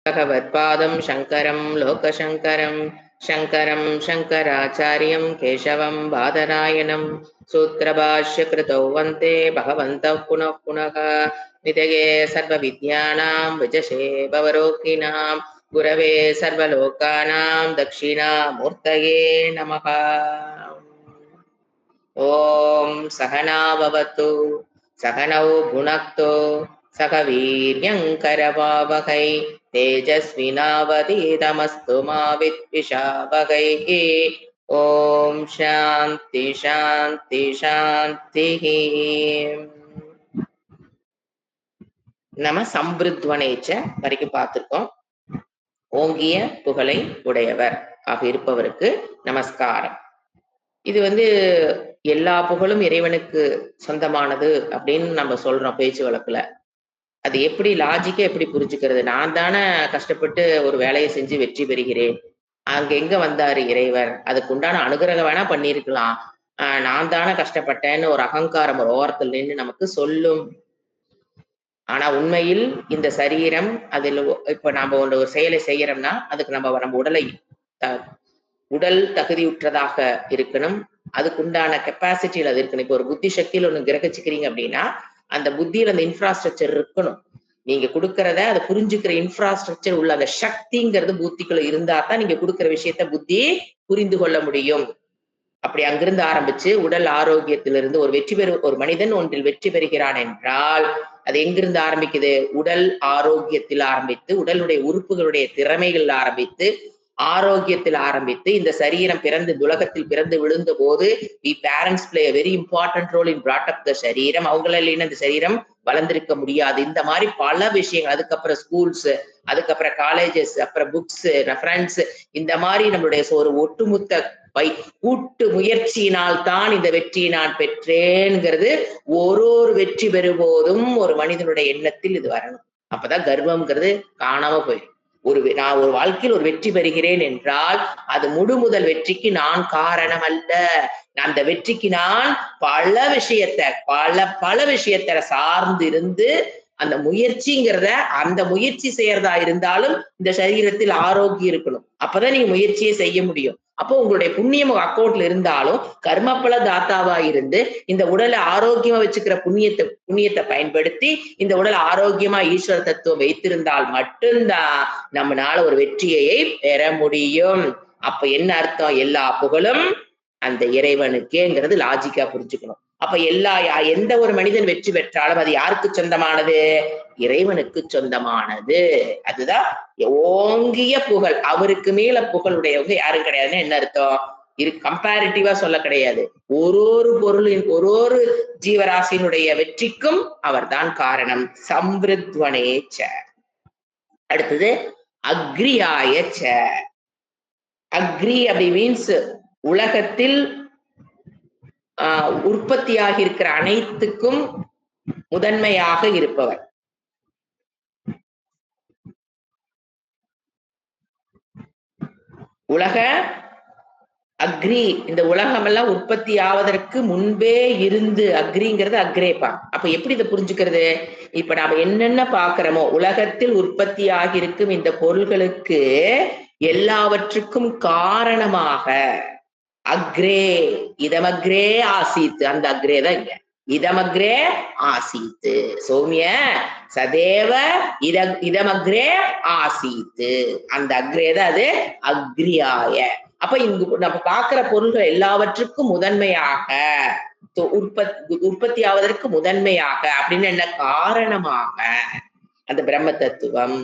भगवत्पादं शङ्करं लोकशङ्करं शङ्करं शङ्कराचार्यं केशवं बादरायणं सूत्रभाष्यकृतौ वन्दे भगवन्तः पुनः पुनः निधये सर्वविद्यानां विजशे भवरोगिणां गुरवे सर्वलोकानां दक्षिणामूर्तये नमः। ॐ सहना भवतु सहनौ भुनक्तु सह वीर्यङ्करवावहै तेजस्विनावधीतमस्तु मा विद्विषावहैः। ॐ शान्ति शान्ति शान्तिः। நம்ம சம்பிருத்வனேச்ச வரைக்கும் பார்த்திருக்கோம். ஓங்கிய புகழை உடையவர் ஆக இருப்பவருக்கு நமஸ்காரம். இது எல்லா புகழும் இறைவனுக்கு சொந்தமானது அப்படின்னு நம்ம சொல்றோம் பேச்சு வழக்குல. அது எப்படி லாஜிக்கா எப்படி புரிஞ்சுக்கிறது? நான் தானே கஷ்டப்பட்டு ஒரு வேலையை செஞ்சு வெற்றி பெறுகிறேன், அங்க எங்க வந்தாரு இறைவர்? அதுக்கு உண்டான அனுகிரகம் வேணா பண்ணியிருக்கலாம். நான் தானே கஷ்டப்பட்டேன்னு ஒரு அகங்காரம் ஒரு ஓரத்தில் நின்று நமக்கு சொல்லும். ஆனா உண்மையில் இந்த சரீரம் அதில் இப்ப நாம ஒரு செயலை செய்யறோம்னா அதுக்கு நம்ம உடலை உடல் தகுதியுற்றதாக இருக்கணும். அதுக்குண்டான கெப்பாசிட்டியில் அது இருக்கணும். இப்போ ஒரு புத்தி சக்தியில் ஒண்ணு கிரகிச்சுக்கிறீங்க அப்படின்னா அந்த புத்தியில அந்த இன்ஃப்ராஸ்ட்ரக்சர் இருக்கணும். நீங்க கொடுக்கறத அதை புரிஞ்சுக்கிற இன்ஃப்ராஸ்ட்ரக்சர் உள்ள அந்த சக்திங்கிறது புத்திக்குள்ள இருந்தா தான் நீங்க கொடுக்குற விஷயத்த புத்தி புரிந்து கொள்ள முடியும். அப்படி அங்கிருந்து ஆரம்பிச்சு உடல் ஆரோக்கியத்திலிருந்து ஒரு மனிதன் ஒன்றில் வெற்றி பெறுகிறான் என்றால் அது எங்கிருந்து ஆரம்பிக்குது? உடல் ஆரோக்கியத்தில் ஆரம்பித்து, உடலுடைய உறுப்புகளுடைய திறமைகள் ஆரம்பித்து, ஆரோக்கியத்தில் ஆரம்பித்து, இந்த சரீரம் உலகத்தில் பிறந்து விழுந்த போது the parents play very important role in brought up the சரீரம். அவங்களால இந்த சரீரம் வளர்ந்திருக்க முடியாது. இந்த மாதிரி பல விஷயங்கள், அதுக்கப்புறம் ஸ்கூல்ஸ், அதுக்கப்புறம் காலேஜஸ், அப்புறம் புக்ஸ், ரெஃபரன்ஸ், இந்த மாதிரி நம்மளுடைய ஒரு ஒட்டுமொத்த கூட்டு முயற்சியினால் தான் இந்த வெற்றியை நான் பெற்றேன்ங்கிறது ஒரு வெற்றி பெறும்போதும் ஒரு மனிதனுடைய எண்ணத்தில் இது வரணும். அப்பதான் கர்வம்ங்கிறது காணாம போயிடும். நான் ஒரு வாழ்க்கையில் ஒரு வெற்றி பெறுகிறேன் என்றால் அது முதல் வெற்றிக்கு நான் காரணம் அல்ல. அந்த வெற்றிக்கு நான் பல விஷயத்தை சார்ந்து இருந்து அந்த முயற்சிங்கிறத அந்த முயற்சி செய்யறதா இருந்தாலும் இந்த சரீரத்தில் ஆரோக்கியம் இருக்கணும். அப்பதான் நீங்க முயற்சியை செய்ய முடியும். அப்போ உங்களுடைய புண்ணியம் அக்கௌண்ட்ல இருந்தாலும் கர்மப்பல தாத்தாவா இருந்து இந்த உடலை ஆரோக்கியமா வச்சுக்கிற புண்ணியத்தை பயன்படுத்தி இந்த உடல் ஆரோக்கியமா ஈஸ்வர தத்துவம் வைத்திருந்தால் மட்டும்தான் நம்மளால ஒரு வெற்றியை பெற முடியும். அப்ப என்ன அர்த்தம்? எல்லா புகழும் அந்த இறைவனுக்கேங்கிறது லாஜிக்கா புரிஞ்சுக்கணும். அப்ப எந்த ஒரு மனிதன் வெற்றி பெற்றாலும் அது யாருக்கு சொந்தமானது? இறைவனுக்கு சொந்தமானது. அதுதான் ஓங்கிய புகழ். அவருக்கு மேல புகழுடையவங்க யாரும் கிடையாதுன்னு என்ன அர்த்தம்? கம்பேரிட்டிவா சொல்ல கிடையாது. ஒரு பொருளின் ஒரு ஜீவராசியினுடைய வெற்றிக்கும் அவர் தான் காரணம். சம்பிருத்வனேச்ச. அடுத்தது அக்ரியாயச்ச. அக்ரி அப்படி மீன்ஸ் உலகத்தில் உற்பத்தியாக இருக்கிற அனைத்துக்கும் முதன்மையாக இருப்பவர். உலக அக்ரி, இந்த உலகம் எல்லாம் உற்பத்தி ஆவதற்கு முன்பே இருந்து, அக்ரிங்கிறது அக்ரேப்பா. அப்ப எப்படி இதை புரிஞ்சுக்கிறது? இப்ப நாம என்னென்ன பாக்குறோமோ உலகத்தில் உற்பத்தி ஆகியிருக்கும் இந்த பொருள்களுக்கு எல்லாவற்றுக்கும் காரணமாக அக்ரே, இதமக்ரே ஆசீத்து. அந்த அக்ரே தான் இங்க இதமக்ரே ஆசீத்து. சௌமிய சதேவ இதமக்ரே ஆசீத்து. அந்த அக்ரே தான் அது அக்ரியாய. அப்ப இங்கு நம்ம பார்க்கிற பொருள்கள் எல்லாவற்றுக்கும் முதன்மையாக உற்பத்தி ஆவதற்கு முதன்மையாக அப்படின்னு என்ன காரணமாக அந்த பிரம்ம தத்துவம்,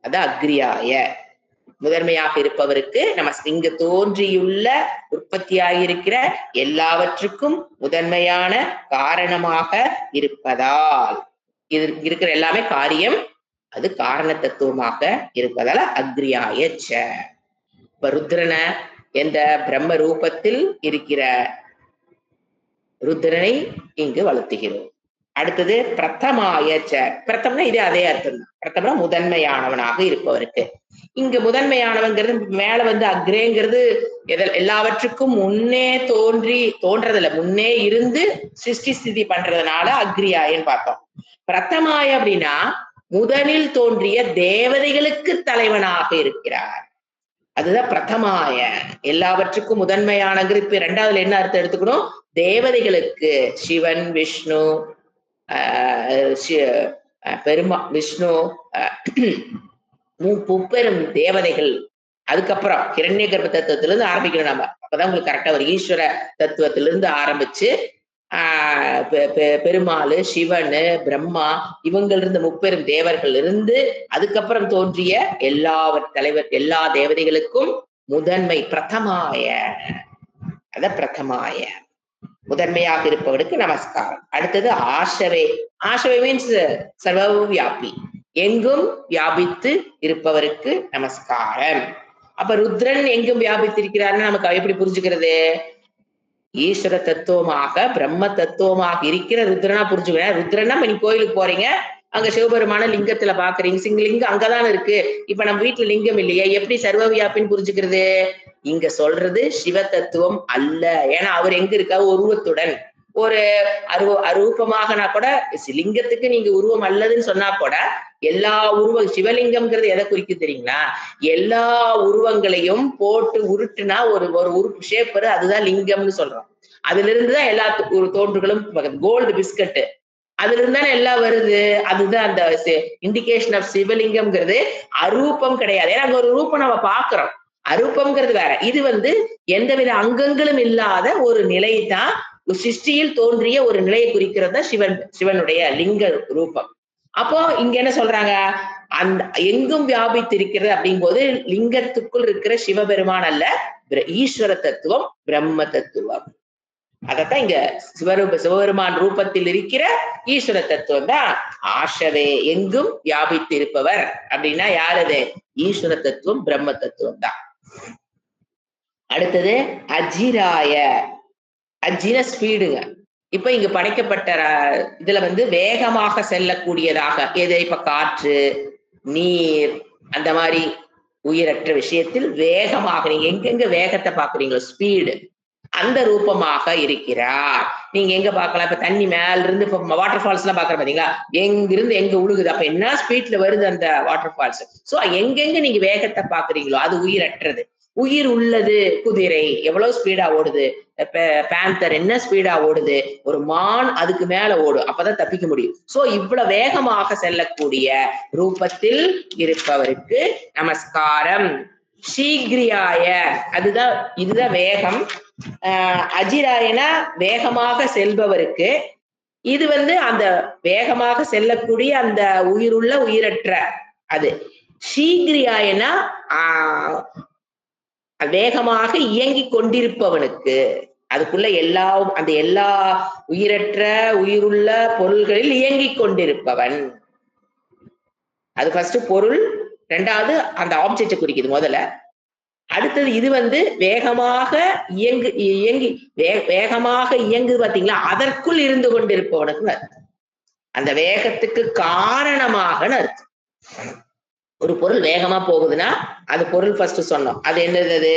அது அக்ரியாய. முதன்மையாக இருப்பவருக்கு நம்ம இங்கு தோன்றியுள்ள உற்பத்தியாகியிருக்கிற எல்லாவற்றுக்கும் முதன்மையான காரணமாக இருப்பதால் இது இருக்கிற எல்லாமே காரியம், அது காரண தத்துவமாக இருப்பதால அக்ரியாயச்ச. இப்ப ருத்ரனை என்ற பிரம்ம ரூபத்தில் இருக்கிற ருத்ரனை இங்கு வளர்த்துகிறோம். அடுத்தது பிரதமாயச்ச. பிரதம்னா இதே அதே அர்த்தம் தான். பிரதம்னா முதன்மையானவனாக இருப்பவருக்கு. இங்க முதன்மையானவங்கிறது மேல அக்ரேங்கிறது எல்லாவற்றுக்கும் முன்னே தோன்றதில்ல, முன்னே இருந்து சிருஷ்டி ஸ்திதி பண்றதுனால அக்ரியாயன்னு பார்த்தோம். பிரதமாய அப்படின்னா முதலில் தோன்றிய தேவதைகளுக்கு தலைவனாக இருக்கிறார். அதுதான் பிரதமாய. எல்லாவற்றுக்கும் முதன்மையானது. இப்ப இரண்டாவதுல என்ன அர்த்தம் எடுத்துக்கணும்? தேவதைகளுக்கு சிவன், விஷ்ணு, பெருமா விஷ்ணு, முப்பெரும் தேவதைகள். அதுக்கப்புறம் ஹிரண்ய கர்ப்ப தத்துவத்திலிருந்து ஆரம்பிக்கணும் நம்ம. அப்பதான் உங்களுக்கு கரெக்டா ஒரு ஈஸ்வர தத்துவத்திலிருந்து ஆரம்பிச்சு பெருமாளு, சிவனு, பிரம்மா, இவங்கள் இருந்து முப்பெரும் தேவர்கள் இருந்து அதுக்கப்புறம் தோன்றிய எல்லா தேவதைகளுக்கும் முதன்மை பிரதமாய. அத பிரதமாய, முதன்மையாக இருப்பவனுக்கு நமஸ்காரம். அடுத்தது ஆஷவே. ஆஷவே மீன்ஸ் சர்வவியாபி, எங்கும் வியாபித்து இருப்பவருக்கு நமஸ்காரம். அப்ப ருத்ரன் எங்கும் வியாபித்திருக்கிறார்னு நமக்கு எப்படி புரிஞ்சுக்கிறது? ஈஸ்வர தத்துவமாக பிரம்ம தத்துவமாக இருக்கிற ருத்ரனா புரிஞ்சுக்கிறேன். ருத்ரனா நீ கோயிலுக்கு போறீங்க, அங்க சிவபெருமான லிங்கத்துல பாக்குறீங்க, சிங்கலிங்கம் அங்கதான் இருக்கு. இப்ப நம்ம வீட்டுல லிங்கம் இல்லையே, எப்படி சர்வவியாபின்னு புரிஞ்சுக்கிறது? இங்க சொல்றது சிவ தத்துவம் அல்ல. ஏன்னா அவர் எங்க இருக்கா? உருவத்துடன். ஒரு அரூபமாகனா கூட லிங்கத்துக்கு நீங்க உருவம் அல்லதுன்னு சொன்னா கூட எல்லா சிவலிங்கம்ங்கிறது எதை குறிக்கும் தெரியுங்களா? எல்லா உருவங்களையும் போட்டு உருட்டுனா ஒரு உருப்பு ஷேப்பர், அதுதான் லிங்கம்னு சொல்றோம். அதுல இருந்துதான் எல்லா தோன்றுகளும். கோல்டு பிஸ்கட் அதுல இருந்தானே எல்லாம் வருது. அதுதான் அந்த இண்டிகேஷன் ஆஃப் சிவலிங்கம்ங்கிறது. அரூபம் கிடையாது. ஏன்னா அங்க ஒரு ரூபம் நம்ம பாக்குறோம். அரூபம்ங்கிறது வேற. இது எந்தவித அங்கங்களும் இல்லாத ஒரு நிலை தான். சிருஷ்டியில் தோன்றிய ஒரு நிலையை குறிக்கிறது சிவனுடைய லிங்க ரூபம். அப்போ இங்க என்ன சொல்றாங்க? அந்த எங்கும் வியாபித்திருக்கிறது அப்படிங்கும் போது லிங்கத்துக்குள் இருக்கிற சிவபெருமான் அல்ல, ஈஸ்வர தத்துவம், பிரம்ம தத்துவம். அதத்தான் இங்க சிவபெருமான் ரூபத்தில் இருக்கிற ஈஸ்வர தத்துவம் தான் ஆஷவே, எங்கும் வியாபித்து இருப்பவர். அப்படின்னா யாரது? ஈஸ்வர தத்துவம், பிரம்ம தத்துவம் தான். அடுத்தது அஜிராய. அஜின ஸ்பீடுங்க. இப்ப இங்க படைக்கப்பட்ட இதுல வேகமாக செல்லக்கூடியதாக எது? இப்ப காற்று, நீர், அந்த மாதிரி உயிரற்ற விஷயத்தில் வேகமாக நீங்க எங்கெங்க வேகத்தை பாக்குறீங்களோ, ஸ்பீடு, அந்த ரூபமாக இருக்கிறார். நீங்க எங்க பாக்கலாம்? இப்ப தண்ணி மேல இருந்து இப்ப வாட்டர் ஃபால்ஸ் எல்லாம் பாக்குற பாத்தீங்களா? எங்கிருந்து எங்க உழுகுது, அப்ப என்ன ஸ்பீட்ல வருது அந்த வாட்டர் ஃபால்ஸ். சோ எங்கெங்க நீங்க வேகத்தை பாக்குறீங்களோ அது உயிரற்றது. உயிர் உள்ளது குதிரை எவ்வளவு ஸ்பீடா ஓடுது, பேந்தர் என்ன ஸ்பீடா ஓடுது, ஒரு மான் அதுக்கு மேல ஓடும், அப்பதான் தப்பிக்க முடியும். சோ இவ்வளவு வேகமாக செல்லக்கூடிய ரூபத்தில் இருப்பவருக்கு நமஸ்காரம். சீக்கிரியாய, இதுதான் வேகம். அஜிராயனா வேகமாக செல்பவருக்கு. இது அந்த வேகமாக செல்லக்கூடிய அந்த உயிருள்ள உயிரற்ற அது. சீக்கிரியாயனா வேகமாக இயங்கிக் கொண்டிருப்பவனுக்கு. அதுக்குள்ள எல்லா உயிரற்ற உயிருள்ள பொருள்களில் இயங்கிக் கொண்டிருப்பவன். அது ஃபர்ஸ்ட் பொருள், ரெண்டாவது அந்த ஆப்ஜெக்ட் குறிக்குது முதல்ல. அடுத்தது இது வேகமாக வேகமாக இயங்குது பாத்தீங்களா, அதற்குள் இருந்து கொண்டிருப்பவனுக்கு அர்த்தம். அந்த வேகத்துக்கு காரணமாக அர்த்தம். ஒரு பொருள் வேகமா போகுதுன்னா அது பொருள் ஃபர்ஸ்ட் சொன்னோம். அது என்னது?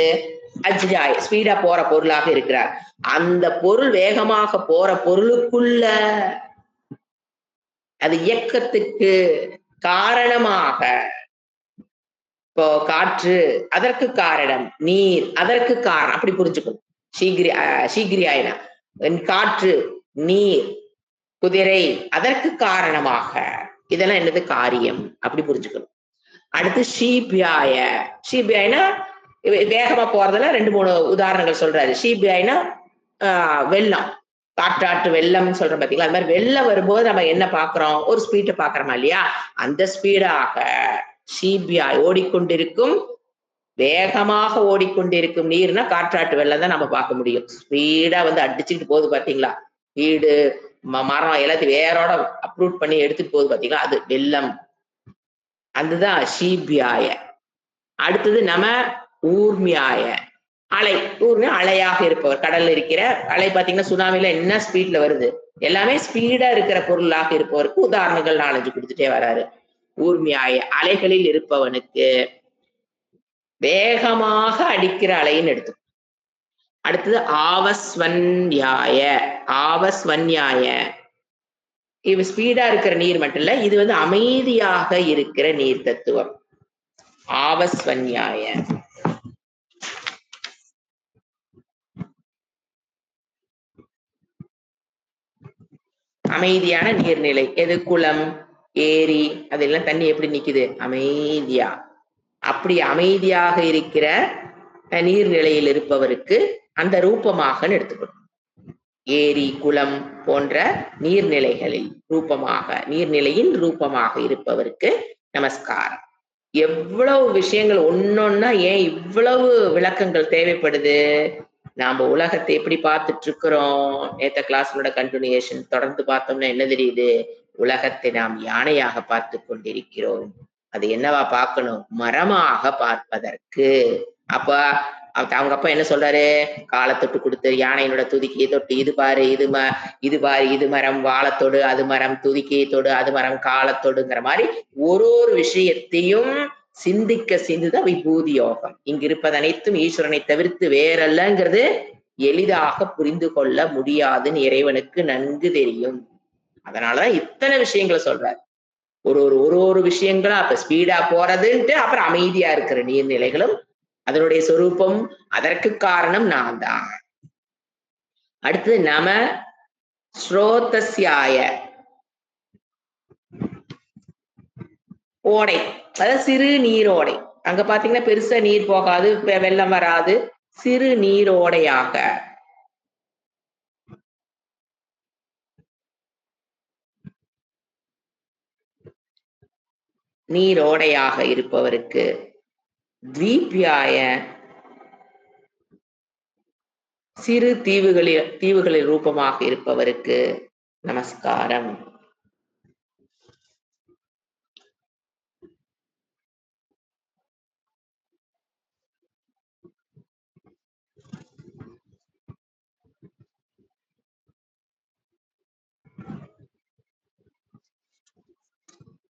அஜ்ராய், ஸ்பீடா போற பொருளாக இருக்கிறார். அந்த பொருள் வேகமாக போற பொருளுக்குள்ள அது இயக்கத்துக்கு காரணமாக. இப்போ காற்று அதற்கு காரணம், நீர் அதற்கு காரணம், அப்படி புரிஞ்சுக்கணும். சீக்கிரியாயினா காற்று, நீர், குதிரை அதற்கு காரணமாக. இதெல்லாம் என்னது? காரியம், அப்படி புரிஞ்சுக்கணும். அடுத்து ஷீபியாய. ஷீபியாயினா வேகமா போறதுல 2-3 உதாரணங்கள் சொல்றாரு. ஷீபியாயினா வெள்ளம், காற்றாற்று வெள்ளம் சொல்றோம் பாத்தீங்களா? அது மாதிரி வெள்ளம் வரும்போது நம்ம என்ன பாக்குறோம்? ஒரு ஸ்பீட்டை பாக்குறோமா இல்லையா? அந்த ஸ்பீடாக ஷீபியாய் ஓடிக்கொண்டிருக்கும், வேகமாக ஓடிக்கொண்டிருக்கும் நீர்னா காற்றாற்று வெள்ளம் தான் நம்ம பார்க்க முடியும். ஸ்பீடா அடிச்சுட்டு போகுது பாத்தீங்களா? வீடு, மரம் எல்லாத்தையும் வேரோட அப்ரூட் பண்ணி எடுத்துட்டு போகுது பாத்தீங்களா? அது வெள்ளம். அதுதான் ஷீபியாய. அடுத்தது நம ஊர்மியாய. அலை. ஊர்மியா அலையாக இருப்பவர். கடல்ல இருக்கிற அலை பாத்தீங்கன்னா சுனாமில என்ன ஸ்பீட்ல வருது, எல்லாமே ஸ்பீடா இருக்கிற பொருளாக இருப்பவருக்கு உதாரணங்கள் 4-5 கொடுத்துட்டே வராரு. ஊர்மியாய, அலைகளில் இருப்பவனுக்கு. வேகமாக அடிக்கிற அலைன்னு எடுத்து. அடுத்தது ஆவஸ்வன்யாய. ஆவஸ்வன்யாய இது ஸ்பீடா இருக்கிற நீர் மட்டும் இல்ல, இது வந்து அமைதியாக இருக்கிற நீர் தத்துவம். ஆவஸ்வன்யாய. அமைதியான நீர்நிலை. எது? குளம், ஏரி, அதெல்லாம் தண்ணி எப்படி நிக்குது? அமைதியா. அப்படி அமைதியாக இருக்கிற நீர்நிலையில் இருப்பவருக்கு அந்த ரூபமாக எடுத்துக்கணும். ஏரி, குளம் போன்ற நீர்நிலைகளில் ரூபமாக, நீர்நிலையின் ரூபமாக இருப்பவருக்கு நமஸ்காரம். எவ்வளவு விஷயங்கள் ஒன்னொன்னா ஏன் இவ்வளவு விளக்கங்கள் தேவைப்படுது? நாம உலகத்தை எப்படி பார்த்துட்டு இருக்கிறோம்? நேத்த கிளாஸோட கண்டினியூஷன் தொடர்ந்து பார்த்தோம்னா என்ன தெரியுது? உலகத்தை நாம் யானையாக பார்த்து கொண்டிருக்கிறோம். அது என்னவா பார்க்கணும்? மரமாக பார்ப்பதற்கு. அப்ப அவங்க அப்பா என்ன சொல்றாரு? காலை தொட்டு கொடுத்து யானையினோட துதிக்கையை தொட்டு இது பாரு, இது பாரு, இது மரம் வாழைத்தொடு, அது மரம் துதிக்கையை தொடு, அது மரம் காலத்தொடுங்கிற மாதிரி ஒரு விஷயத்தையும் சிந்திக்க சிந்துதான் விபூதி யோகம். இங்க இருப்பது அனைத்தும் ஈஸ்வரனை தவிர்த்து வேறல்லங்கிறது எளிதாக புரிந்து கொள்ள முடியாதுன்னு இறைவனுக்கு நன்கு தெரியும். அதனாலதான் இத்தனை விஷயங்களை சொல்றாரு. ஒரு விஷயங்களா அப்ப ஸ்பீடா போறதுன்ட்டு அப்புறம் அமைதியா இருக்கிற நீர்நிலைகளும் அதனுடைய சொரூபம், அதற்கு காரணம் நான் தான். அடுத்தது நம ஸ்ரோதஸ்யாய. ஓடை, அதாவது சிறு நீரோடை. அங்க பாத்தீங்கன்னா பெருசா நீர் போகாது, வெள்ளம் வராது, சிறு நீரோடையாக. நீரோடையாக இருப்பவருக்கு. த்வீப்யாய, சிறு தீவுகளில் ரூபமாக இருப்பவருக்கு நமஸ்காரம்.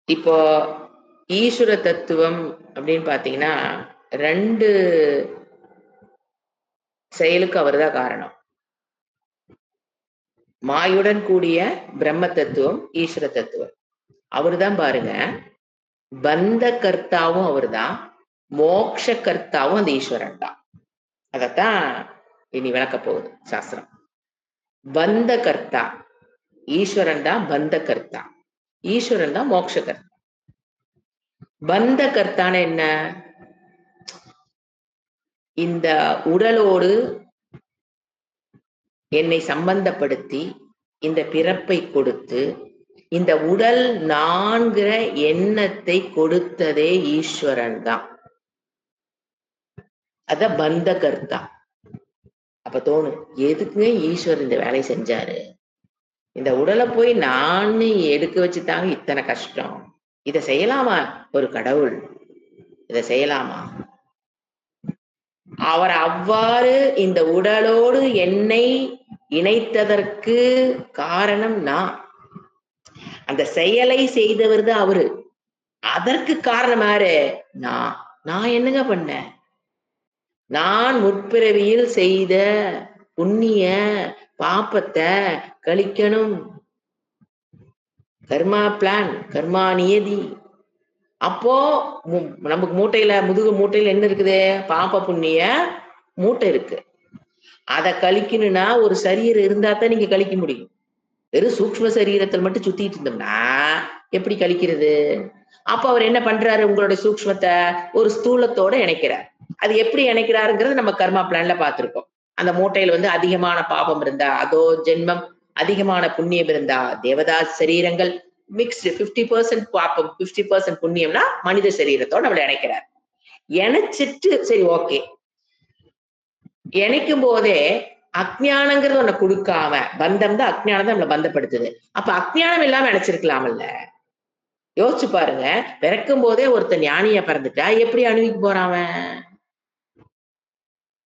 இப்போ ஈஸ்வர தத்துவம் அப்படின்னு பாத்தீங்கன்னா 2 செயலுக்கு அவர்தான் காரணம். மாயுடன் கூடிய பிரம்ம தத்துவம் ஈஸ்வர தத்துவம். அவர்தான் பாருங்க, பந்த கர்த்தாவும் அவர்தான், மோட்ச கர்த்தாவும் அந்த ஈஸ்வரன் தான். அதத்தான் இனி விளக்க போகுது சாஸ்திரம். பந்த கர்த்தா ஈஸ்வரன் தான், பந்த கர்த்தா ஈஸ்வரன் தான், மோட்ச கர்த்தா. பந்த கர்த்தான என்ன? இந்த உடலோடு என்னை சம்பந்தப்படுத்தி இந்த பிறப்பை கொடுத்து இந்த உடல் நான்கிற எண்ணத்தை கொடுத்ததே ஈஸ்வரன் தான். அத பந்த கர்த்தா. அப்ப தோணும், எதுக்குங்க ஈஸ்வரன் இந்த வேலையை செஞ்சாரு? இந்த உடலை போய் நானே எடுக்க வச்சுட்டாங்க, இத்தனை கஷ்டம். இதை செய்யலாமா ஒரு கடவுள்? இதை செய்யலாமா? அவர் அவ்வாறு இந்த உடலோடு என்னை இணைத்ததற்கு காரணம் நான். அந்த செயலை செய்தவர் தான் அவரு. அதற்கு காரணம் யாரு? நான் என்னங்க பண்ணேன்? நான் முற்பிறவியில் செய்த புண்ணிய பாப்பத்தை கழிக்கணும். கர்மா பிளான், கர்மா நியதி. அப்போ நமக்கு மூட்டையில, முதுகு மூட்டையில என்ன இருக்குது? பாப்ப புண்ணிய மூட்டை இருக்கு. அதை கழிக்கணும்னா ஒரு சரீரம் இருந்தா தான் நீங்க கழிக்க முடியும். வெறும் சூக்ஷ்ம சரீரத்தில் மட்டும் சுத்திட்டு இருந்தோம்னா எப்படி கழிக்கிறது? அப்ப அவர் என்ன பண்றாரு? உங்களுடைய சூக்ஷ்மத்தை ஒரு ஸ்தூலத்தோட இணைக்கிறார். அது எப்படி இணைக்கிறாருங்கிறது நம்ம கர்மா பிளான்ல பார்த்திருக்கோம். அந்த மூட்டையில வந்து அதிகமான பாபம் இருந்தா அதோ ஜென்மம், அதிகமான புண்ணியம் இருந்தா தேவதா சரீரங்கள், மிக்ஸ்டு 50% பாப்பம் 50% புண்ணியம்னா மனித சரீரத்தோட நம்மளை இணைக்கிறார். இணைச்சிட்டு சரி ஓகே, இணைக்கும் போதே அஜ்ஞானங்கிறது ஒண்ணு கொடுக்காம, பந்தம் தான், அஜ்ஞானம் தான் நம்மளை பந்தப்படுத்துது. அப்ப அஜ்ஞானம் இல்லாம நினைச்சிருக்கலாம்ல. யோசிச்சு பாருங்க, பிறக்கும் போதே ஒருத்தன் ஞானியா பிறந்துட்டா எப்படி அணுவிக்கு போறான் அவன்?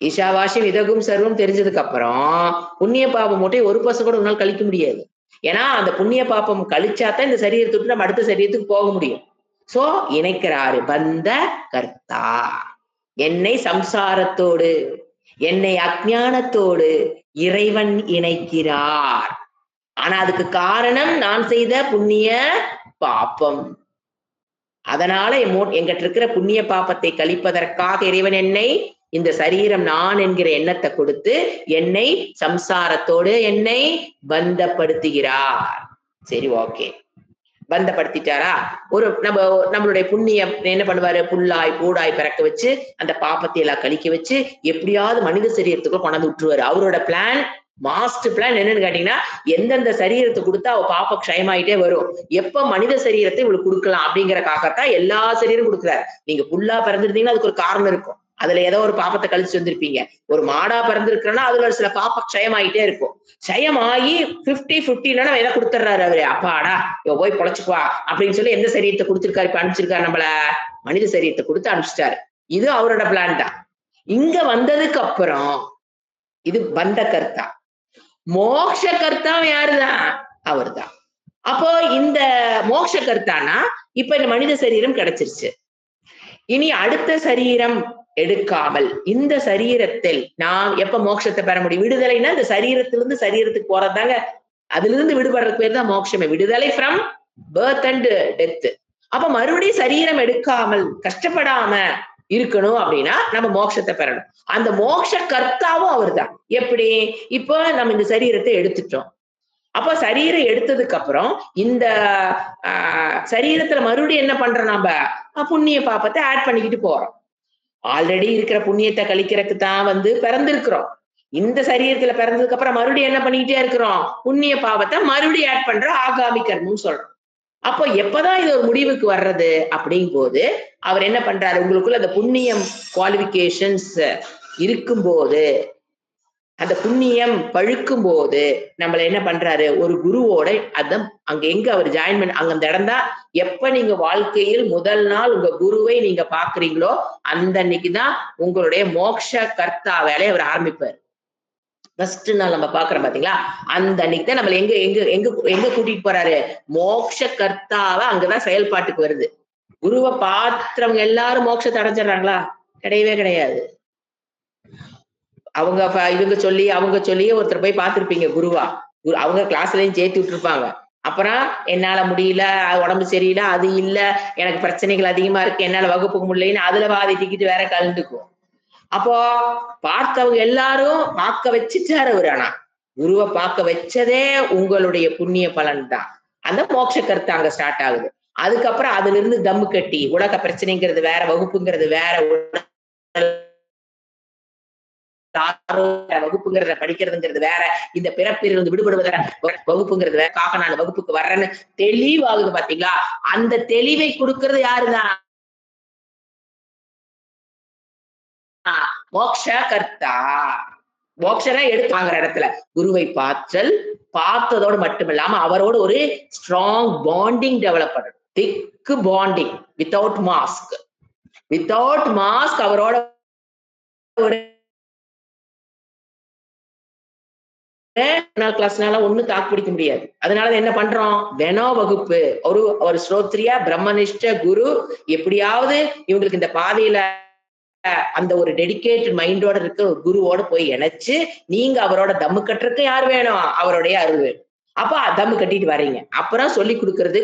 ஈஷாவாசியம் இதகும் சர்வம் தெரிஞ்சதுக்கு அப்புறம் புண்ணிய பாபம் மூட்டை ஒரு பசு கூட உன்னால் கழிக்க முடியாது. ஏன்னா அந்த புண்ணிய பாப்பம் கழிச்சாதான் இந்த சரீரத்தை விட்டு நம்ம அடுத்த சரீரத்துக்கு போக முடியும். சோ இணைக்கிறாரு பந்த கர்த்தா. என்னை சம்சாரத்தோடு, என்னை அஜ்ஞானத்தோடு இறைவன் இணைக்கிறார். ஆனா அதுக்கு காரணம் நான் செய்த புண்ணிய பாப்பம். அதனால எங்கிட்ட இருக்கிற புண்ணிய பாப்பத்தை கழிப்பதற்காக இறைவன் என்னை இந்த சரீரம் நான் என்கிற எண்ணத்தை கொடுத்து என்னை சம்சாரத்தோடு என்னை பந்தப்படுத்துகிறார். சரி, ஓகே, பந்தப்படுத்திட்டாரா? ஒரு நம்மளுடைய புண்ணியம் என்ன பண்ணுவாரு? புல்லாய் பூடாய் பிறக்க வச்சு அந்த பாப்பத்தை எல்லாம் கழிக்க வச்சு எப்படியாவது மனித சரீரத்துக்குள்ள கொண்டாந்து விட்டுருவாரு. அவரோட பிளான், மாஸ்டர் பிளான் என்னன்னு கேட்டீங்கன்னா, எந்தெந்த சரீரத்தை கொடுத்தா அவ பாப்ப க்ஷயமாயிட்டே வரும், எப்ப மனித சரீரத்தை இவளுக்கு கொடுக்கலாம் அப்படிங்கறக்காகத்தான் எல்லா சரீரம் கொடுக்குறாரு. நீங்க புல்லா பிறந்திருந்தீங்கன்னா அதுக்கு ஒரு காரணம் இருக்கும். அதுல ஏதோ ஒரு பாப்பத்தை கழிச்சு வந்திருப்பீங்க. ஒரு மாடா பிறந்திருக்கிறன்னா அதுல ஒரு சில பாப்ப க்ஷயமாயிட்டே இருக்கும். க்ஷயமாகி 50-50 எதை கொடுத்துட்றாரு அவரு. அப்பாடா இவ போய் பொழைச்சுக்குவா அப்படின்னு சொல்லி எந்த சரீரத்தை கொடுத்திருக்காரு? இப்ப அனுப்பிச்சிருக்காரு நம்மள மனித சரீரத்தை கொடுத்து அனுப்பிச்சிட்டாரு. இது அவரோட பிளான் தான். இங்க வந்ததுக்கு அப்புறம் இது பந்த கர்த்தா. மோட்ச கர்த்தா யாருதான்? அவர் தான். அப்போ இந்த மோட்ச கர்த்தானா இப்ப இந்த மனித சரீரம் கிடைச்சிருச்சு. இனி அடுத்த சரீரம் எடுக்காமல் இந்த சரீரத்தில் நாம் எப்ப மோட்சத்தை பெற முடியும்? விடுதலைன்னா இந்த சரீரத்திலிருந்து சரீரத்துக்கு போறதாங்க. அதுல இருந்து விடுபடுறதுக்கு பேர் தான் மோட்சமே. விடுதலை ஃப்ரம் பர்த் அண்ட் டெத். அப்ப மறுபடியும் சரீரம் எடுக்காமல் கஷ்டப்படாம இருக்கணும் அப்படின்னா நம்ம மோட்சத்தை பெறணும். அந்த மோட்ச கர்த்தாவும் அவர் தான். எப்படி? இப்போ நம்ம இந்த சரீரத்தை எடுத்துட்டோம். அப்ப சரீரம் எடுத்ததுக்கு அப்புறம் இந்த சரீரத்துல மறுபடியும் என்ன பண்றோம்? நம்ம புண்ணிய பாப்பத்தை ஆட் பண்ணிக்கிட்டு போறோம். ஆல்ரெடி இருக்கிற புண்ணியத்தை கழிக்கிறதுக்கு தான் பிறந்திருக்கிறோம். இந்த சரீரத்துல பிறந்ததுக்கு அப்புறம் மறுபடியும் என்ன பண்ணிக்கிட்டே இருக்கிறோம்? புண்ணிய பாவத்தை மறுபடியும் ஆட் பண்ற ஆகாமி கர்மம்னு சொல்றோம். அப்போ எப்பதான் இது ஒரு முடிவுக்கு வர்றது அப்படிங்கும் போது அவர் என்ன பண்றாரு? உங்களுக்குள்ள அந்த புண்ணியம் குவாலிபிகேஷன்ஸ் இருக்கும்போது, அந்த புண்ணியம் பழுக்கும் போது நம்மள என்ன பண்றாரு? ஒரு குருவோட அதான் அங்க எங்க அவர் ஜாயின் பண்ண அங்க அந்த இடம் தான். எப்ப நீங்க வாழ்க்கையில் முதல் நாள் உங்க குருவை நீங்க பாக்குறீங்களோ அந்த அன்னைக்குதான் உங்களுடைய மோட்ச கர்த்தா வேலையை அவர் ஆரம்பிப்பார். ஃபர்ஸ்ட் நாள் நம்ம பாக்குறோம் பாத்தீங்களா? அந்த அன்னைக்கு தான் நம்மள எங்க எங்க எங்க எங்க கூட்டிட்டு போறாரு? மோட்ச கர்த்தாவை அங்கதான் செயல்பாட்டுக்கு வருது. குருவை பாத்துறவங்க எல்லாரும் மோட்சத்தை அடைஞ்சிடறாங்களா? கிடையவே கிடையாது. இவங்க சொல்லி அவங்க சொல்லி ஒருத்தர் போய் பார்த்திருப்பீங்க குருவா. அவங்க கிளாஸ்லயும் சேர்த்து விட்டுருப்பாங்க. அப்புறம் என்னால முடியல, உடம்பு சரியில்லை, அது இல்ல, எனக்கு பிரச்சனைகள் அதிகமா இருக்கு, என்னால வகுப்புக்கு முடியலன்னு அதுல பாதி டிக்கெட் வேற கலந்துக்கும். அப்போ பார்த்தவங்க எல்லாரும் பார்க்க வச்சுட்டாரு அவரு. ஆனா குருவை பார்க்க வச்சதே உங்களுடைய புண்ணிய பலன் தான். அந்த மோட்ச கருத்து அங்க ஸ்டார்ட் ஆகுது. அதுக்கப்புறம் அதுல இருந்து தம்மு கட்டி உலக பிரச்சனைங்கிறது வேற, வகுப்புங்கிறது வேற, வகுப்புங்கிறத படிக்கிறதுங்கிறது வேற, இந்த பிறப்பிலிருந்து விடுபடுவத வகுப்புங்கிறது வேற, காக நான் வகுப்புக்கு வர்றேன்னு தெளிவாகுது பாத்தீங்களா? அந்த தெளிவை கொடுக்கறது யாருதான்? மோட்ச கர்த்தா. மோட்சனா எடுத்து வாங்குற இடத்துல குருவை பார்த்ததோடு மட்டுமில்லாம அவரோட ஒரு ஸ்ட்ராங் பாண்டிங் டெவலப் பண்ணும். Thick bonding without mask. Without mask அவரோட ஒரு கிளாஸ்னால ஒண்ணு தாக்கு பிடிக்க முடியாது. அதனால என்ன பண்றோம்? தினம் வகுப்பு. ஒரு ஸ்ரோத்ரியா பிரம்மனிஷ்ட குரு எப்படியாவது இவங்களுக்கு இந்த பாதையில அந்த ஒரு டெடிகேட்டட் மைண்டோட இருக்க ஒரு குருவோட போய் இணைச்சு நீங்க அவரோட தம்மு கட்டுறதுக்கு யார் வேணும்? அவருடைய அருள் வேணும். அப்ப தம்மு கட்டிட்டு வரீங்க. அப்புறம் சொல்லி கொடுக்கறது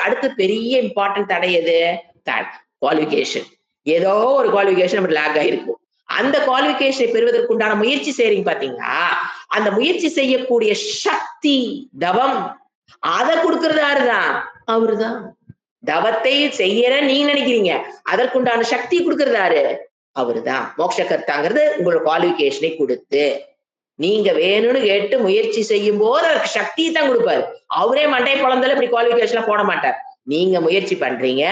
அடுத்து பெரிய இம்பார்ட்டன்ட் அடையது குவாலிபிகேஷன். ஏதோ ஒரு குவாலிபிகேஷன் நம்ம லேக் ஆயிருக்கும். அந்த குவாலிபிகேஷனை பெறுவதற்கு உண்டான முயற்சி செய்றீங்க பாத்தீங்களா? அந்த முயற்சி செய்யக்கூடிய சக்தி, தவம், அதை கொடுக்கறது யாருதான்? அவருதான். தவத்தை செய்யற நீங்க நினைக்கிறீங்க, அதற்குண்டான சக்தி கொடுக்கறது யாரு? அவருதான். மோட்ச கர்த்தாங்கிறது உங்களோட குவாலிபிகேஷனை கொடுத்து நீங்க வேணும்னு கேட்டு முயற்சி செய்யும் போது அவருக்கு சக்தி தான் கொடுப்பாரு. அவரே மண்டை குழந்தைல இப்படி குவாலிபிகேஷன் போட மாட்டார். நீங்க முயற்சி பண்றீங்க,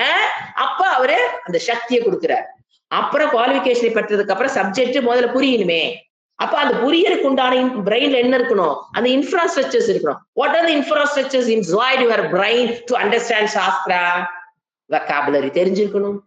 அப்ப அவரு அந்த சக்தியை கொடுக்கிறார். அப்புறம் குவாலிபிகேஷனை பெற்றதுக்கு அப்புறம் சப்ஜெக்ட் முதல்ல புரியணுமே. அப்ப அந்த புரியறதுக்கு உண்டான பிரெயின்ல என்ன இருக்கணும்? அந்த இன்ஃப்ராஸ்ட்ரக்சர்ஸ் இருக்கணும். What are the infrastructures inside your brain to understand shastra? Vocabulary தெரிஞ்சிருக்கணும்.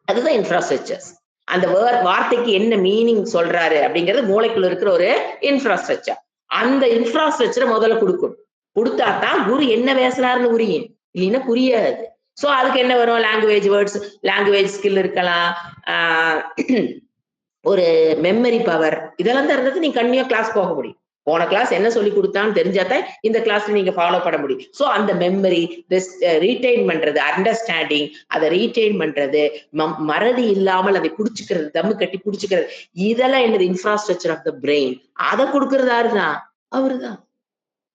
அதுதான் இன்ஃப்ராஸ்ட்ரக்சர்ஸ். அந்த வார்த்தைக்கு என்ன மீனிங் சொல்றாரு அப்படிங்கிறது மூளைக்குள்ள இருக்கிற ஒரு இன்ஃப்ராஸ்ட்ரக்சர். அந்த இன்ஃப்ராஸ்ட்ரக்சரை முதல்ல கொடுக்கணும். கொடுத்தாதான் குரு என்ன பேசுறாருன்னு புரியும், இல்லைன்னா புரியாது. சோ அதுக்கு என்ன வரும்? லாங்குவேஜ் வேர்ட்ஸ், லாங்குவேஜ் ஸ்கில் இருக்கலாம், ஒரு மெமரி பவர், இதெல்லாம் தான் இருந்தது நீங்க கண்டினியூ கிளாஸ் போக முடியும். போன கிளாஸ் என்ன சொல்லி கொடுத்தான்னு தெரிஞ்சாதான் இந்த கிளாஸ்ல நீங்க ஃபாலோ பண்ண முடியும். சோ அந்த மெமரி ரீட்டைன் பண்றது, அண்டர்ஸ்டாண்டிங், அதை ரீட்டைன் பண்றது, மறதி இல்லாமல் அதை புடிச்சுக்கிறது, தம்மு கட்டி புடிச்சுக்கிறது, இதெல்லாம் என்னது இன்ஃப்ராஸ்ட்ரக்சர் ஆஃப் த பிரெயின். அதை கொடுக்கறது யாருதான்? அவருதான்.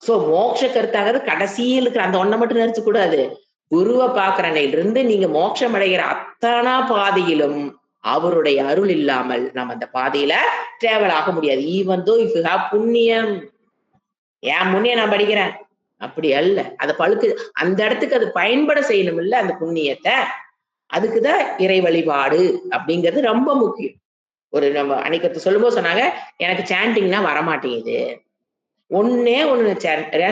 சோ மோட்ச கருத்தாக கடைசியில் இருக்கிற அந்த ஒன்ன மட்டும் நினைச்சு கூடாது. குருவை பாக்குற அன்னையிலிருந்து நீங்க மோட்சம் அடைகிற அத்தனா பாதையிலும் அவருடைய அருள் இல்லாமல் நம்ம அந்த பாதையில டிராவல் ஆக முடியாது. Even though if you have புண்ணியம், ஏன் புண்ணியம் நான் படிக்கிறேன் அப்படி அல்ல. அதை பழுக்கு அந்த இடத்துக்கு அது பயன்பட செய்யணும் இல்ல அந்த புண்ணியத்தை. அதுக்குதான் இறை வழிபாடு அப்படிங்கிறது ரொம்ப முக்கியம். ஒரு நம்ம அன்னைக்கு சொல்லும்போது சொன்னாங்க, எனக்கு சாண்டிங்னா வரமாட்டேங்குது. ஒன்னே ஒண்ணு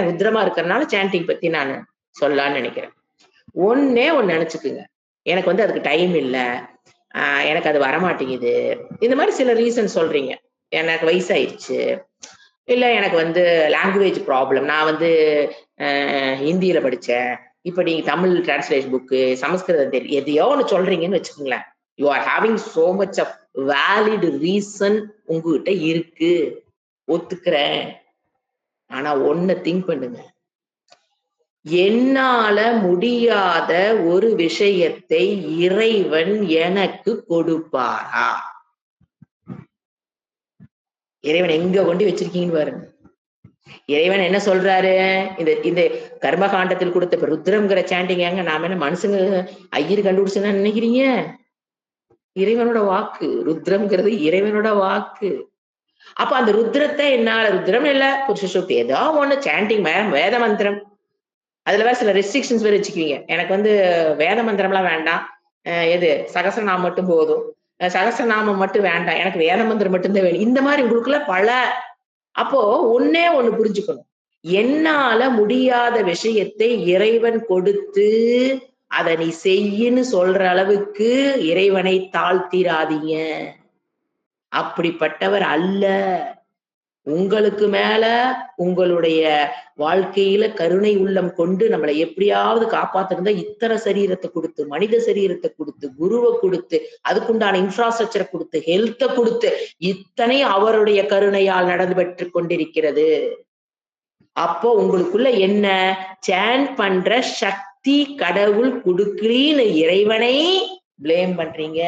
ருத்ரமா இருக்கிறதுனால சாண்டிங் பத்தி நான் சொல்லலாம்னு நினைக்கிறேன். ஒன்னே ஒண்ணு நினைச்சுக்குங்க, எனக்கு வந்து அதுக்கு டைம் இல்ல, எனக்கு அது வரமாட்டேங்குது. இந்த மாதிரி சில ரீசன் சொல்றீங்க. எனக்கு வயசாயிடுச்சு, இல்ல எனக்கு வந்து லாங்குவேஜ் ப்ராப்ளம், நான் வந்து ஹிந்தியில படிச்சேன், இப்ப நீங்க தமிழ் டிரான்ஸ்லேஷன் புக்கு, சமஸ்கிருதம் தெரியும், எதையோ ஒண்ணு சொல்றீங்கன்னு வச்சுக்கோங்களேன். You are having so much of valid reason உங்ககிட்ட இருக்கு, ஒத்துக்கிறேன். ஆனா ஒண்ணு திங்க் பண்ணுங்க, என்னால முடியாத ஒரு விஷயத்தை இறைவன் எனக்கு கொடுப்பாரா? இறைவன் எங்க கொண்டு வச்சிருக்கீங்கன்னு பாருங்க. இறைவன் என்ன சொல்றாரு? இந்த இந்த கர்மகாண்டத்தில் கொடுத்த ருத்ரம்ங்கிற சாண்டிங் ஏங்க நாம என்ன மனுஷங்க ஐயர் கண்டுபிடிச்சுன்னா நினைக்கிறீங்க? இறைவனோட வாக்கு. ருத்ரம்ங்கிறது இறைவனோட வாக்கு. அப்ப அந்த ருத்ரத்தை என்னால, ருத்ரம் இல்ல புருஷ சூக்தி, ஏதோ ஒண்ணு சாண்டிங், வேத மந்திரம், அதுல வேற சில ரெஸ்ட்ரிக்ஷன்ஸ் வேற வச்சுக்குவீங்க. எனக்கு வந்து வேத மந்திரம்லாம் வேண்டாம், எது சகஸ்ரநாமம் மட்டும் போதும், சகஸ்ரநாமம் மட்டும் வேண்டாம், எனக்கு வேத மந்திரம் மட்டும்தான் வேணும். இந்த மாதிரி உங்களுக்குள்ள பல. அப்போ ஒண்ணே ஒண்ணு புரிஞ்சுக்கணும், என்னால முடியாத விஷயத்தை இறைவன் கொடுத்து அதை நீ செய்யின்னு சொல்ற அளவுக்கு இறைவனை தாழ்த்திராதீங்க. அப்படிப்பட்டவர் அல்ல. உங்களுக்கு மேல உங்களுடைய வாழ்க்கையில கருணை உள்ளம் கொண்டு நம்மளை எப்படியாவது காப்பாத்திருந்தா இத்தனை சரீரத்தை கொடுத்து, மனித சரீரத்தை கொடுத்து, குருவை கொடுத்து, அதுக்குண்டான இன்ஃப்ராஸ்ட்ரக்சரை கொடுத்து, ஹெல்த்தை கொடுத்து, இத்தனை அவருடைய கருணையால் நடந்து பெற்று கொண்டிருக்கிறது. அப்போ உங்களுக்குள்ள என்ன சாண்ட் பண்ற சக்தி கடவுள் கொடுக்கலன்னு இறைவனை பிளேம் பண்றீங்க.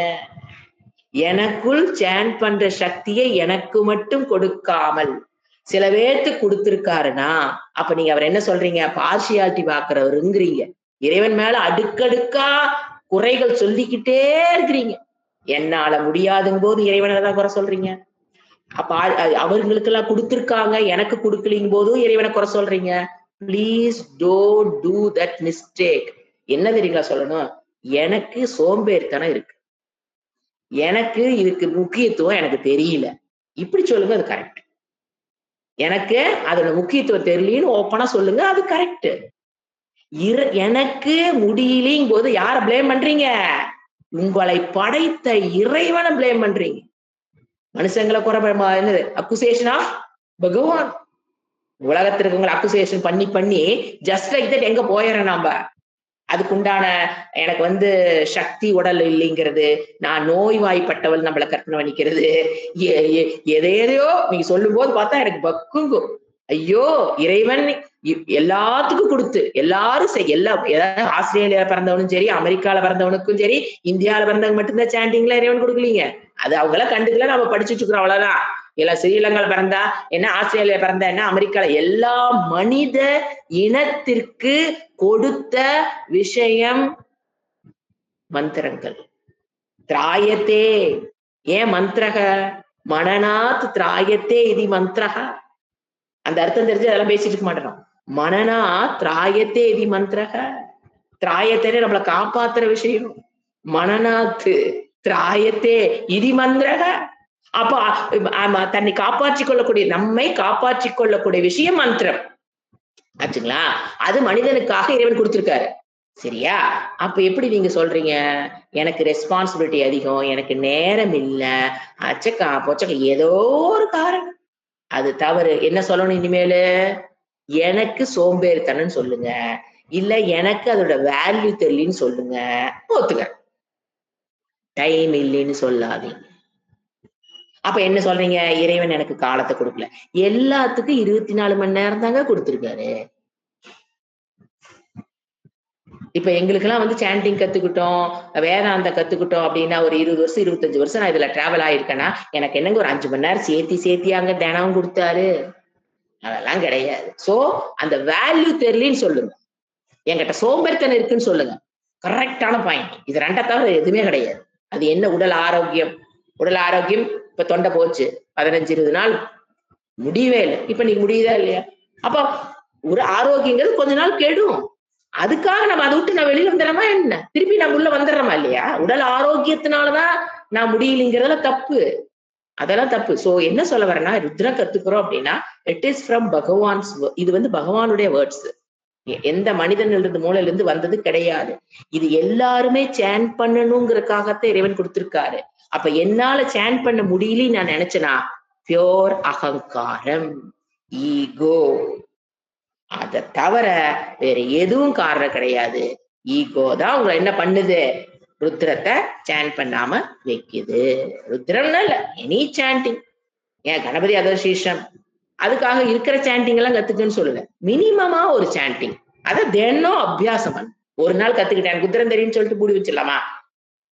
எனக்குள் சாண்ட் பண்ற சக்தியை எனக்கு மட்டும் கொடுக்காமல் சில பேர்த்து கொடுத்திருக்காருன்னா, அப்ப நீங்க அவர் என்ன சொல்றீங்க? பார்சியாலிட்டி பாக்குறவருங்கிறீங்க. இறைவன் மேல அடுக்கடுக்கா குறைகள் சொல்லிக்கிட்டே இருக்கிறீங்க. என்னால முடியாதுங்க போது இறைவனை தான் குறை சொல்றீங்க. அப்ப அவர்களுக்கு எல்லாம் கொடுத்திருக்காங்க, எனக்கு கொடுக்கலிங் போதும் இறைவனை குறை சொல்றீங்க. Please don't do that mistake. என்ன தெரியுங்களா சொல்லணும்? எனக்கு சோம்பேறித்தனம் இருக்கு, எனக்கு இதுக்கு முக்கியத்துவம் எனக்கு தெரியல, இப்படி சொல்லுங்க, அது கரெக்ட். எனக்கு அதோட முக்கியத்துவம் தெரியலன்னு ஓப்பனா சொல்லுங்க, அது கரெக்ட். எனக்கு முடியலிங் போது யார பிளேம் பண்றீங்க? உங்களை படைத்த இறைவனை பிளேம் பண்றீங்க. மனுஷங்களை குறை என்னது அக்குசேஷன் ஆஃப் பகவான். உலகத்தில் இருக்கவங்களை அக்குசேஷன் பண்ணி பண்ணி ஜஸ்ட் லைக் தட் எங்க போயிடறோம் நாம. அதுக்குண்டான எனக்கு வந்து சக்தி உடல் இல்லைங்கிறது, நான் நோய்வாய்ப்பட்டவள் நம்மளை கற்பனை பண்ணிக்கிறது, எதையோ நீங்க சொல்லும் போது பார்த்தா எனக்கு பக்குங்கும். ஐயோ இறைவன் எல்லாத்துக்கும் கொடுத்து எல்லாரும் ஏதாவது ஆஸ்திரேலியால பிறந்தவனும் சரி, அமெரிக்கால பிறந்தவனுக்கும் சரி, இந்தியாவில பிறந்தவங்க மட்டும்தான் சாண்டிங்ல இறைவன் கொடுக்கலீங்க. அது அவங்கள கண்டுக்கல, நம்ம படிச்சுட்டு இருக்கிறோம், அவ்வளவுதான். இல்ல ஸ்ரீலங்கால பிறந்தா என்ன, ஆஸ்திரேலியா பிறந்தா என்ன, அமெரிக்கால, எல்லா மனித இனத்திற்கு கொடுத்த விஷயம் மந்திரங்கள். திராயத்தே, ஏன் மந்திரக மனநாத் திராயத்தே இது மந்திரக. அந்த அர்த்தம் தெரிஞ்சு அதெல்லாம் பேசிட்டு இருக்க மாட்டோம். மனனா திராயத்தே இது மந்திரக. திராயத்தே நம்மளை காப்பாத்துற விஷயம். மனநாத்து திராயத்தே இது மந்திரக. அப்ப தன்னை காப்பாற்றிக் கொள்ளக்கூடிய, நம்மை காப்பாற்றிக் கொள்ளக்கூடிய விஷயம் மந்திரம் ஆச்சுங்களா? அது மனிதனுக்காக இறைவன் கொடுத்திருக்காரு. சரியா? அப்ப எப்படி நீங்க சொல்றீங்க எனக்கு ரெஸ்பான்சிபிலிட்டி அதிகம், எனக்கு நேரம் இல்ல, அச்சக்கா பொச்சக்கா ஏதோ ஒரு காரணம்? அது தவறு. என்ன சொல்லணும் இனிமேலு? எனக்கு சோம்பேறித்தனம்னு சொல்லுங்க, இல்ல எனக்கு அதோட வேல்யூ தெரியலன்னு சொல்லுங்க, ஒத்துக்க. டைம் இல்லைன்னு சொல்லாதீங்க. அப்ப என்ன சொல்றீங்க? இறைவன் எனக்கு காலத்தை கொடுக்கல. எல்லாத்துக்கும் 24 மணி நேரம் தாங்க கொடுத்திருக்காரு. இப்ப எங்களுக்கெல்லாம் வந்து சாண்டிங் கத்துக்கிட்டோம், வேதாந்தம் கத்துக்கிட்டோம் அப்படின்னா ஒரு 20 வருஷம் 25 வருஷம் நான் இதுல டிராவல் ஆயிருக்கேன்னா எனக்கு என்னங்க ஒரு 5 மணி நேரம் சேர்த்தியாங்க தினம் கொடுத்தாரு. அதெல்லாம் கிடையாது. சோ அந்த வேல்யூ தெரியலன்னு சொல்லுங்க. என்கிட்ட சோம்பேறித்தனம் இருக்குன்னு சொல்லுங்க. கரெக்டான பாயிண்ட். இது 2 தவிர எதுவுமே கிடையாது. அது என்ன உடல் ஆரோக்கியம்? உடல் ஆரோக்கியம் இப்ப தொண்டை போச்சு. 15, 20 நாள் முடியவே இல்ல. இப்ப நீ முடியுதா இல்லையா? அப்ப ஒரு ஆரோக்கியங்கிறது கொஞ்ச நாள் கெடும். அதுக்காக நம்ம அதை விட்டு நான் வெளியில வந்துடுறோமா என்ன? திருப்பி நம்ம உள்ள வந்துடுறோமா இல்லையா? உடல் ஆரோக்கியத்தினாலதான் நான் முடியலைங்கிறதெல்லாம் தப்பு. அதெல்லாம் தப்பு. சோ என்ன சொல்ல வரேன்னா, ருத்ரம் கத்துக்கிறோம் அப்படின்னா, இட் இஸ் ஃப்ரம் பகவான்ஸ் இது வந்து பகவானுடைய வேர்ட்ஸ். எந்த மனிதனிலிருந்து மூளையில இருந்து வந்தது கிடையாது. இது எல்லாருமே சேன் பண்ணணுங்கிறதுக்காகத்தான் இறைவன் கொடுத்திருக்காரு. அப்ப என்னால சேன் பண்ண முடியலன்னு நான் நினைச்சேனா, பியோர் அகங்காரம், ஈகோ. அதை தவிர வேற எதுவும் காரணம் கிடையாது. ஈகோ தான் உங்களை என்ன பண்ணுது? ருத்ரத்தை சேன் பண்ணாம வைக்குது. ருத்ரம்னா இல்ல, எனி சாண்டிங். ஏன் கணபதி அதர்சீஷம் அதுக்காக இருக்கிற சாண்டிங் எல்லாம் கத்துக்குன்னு சொல்லல. மினிமமா ஒரு சாண்டிங். அதை தினம் அபியாசம் பண்ணு. ஒரு நாள் கத்துக்கிட்டேன் ருத்ரம் தெரியும்னு சொல்லிட்டு மூடி வச்சிடலாமா?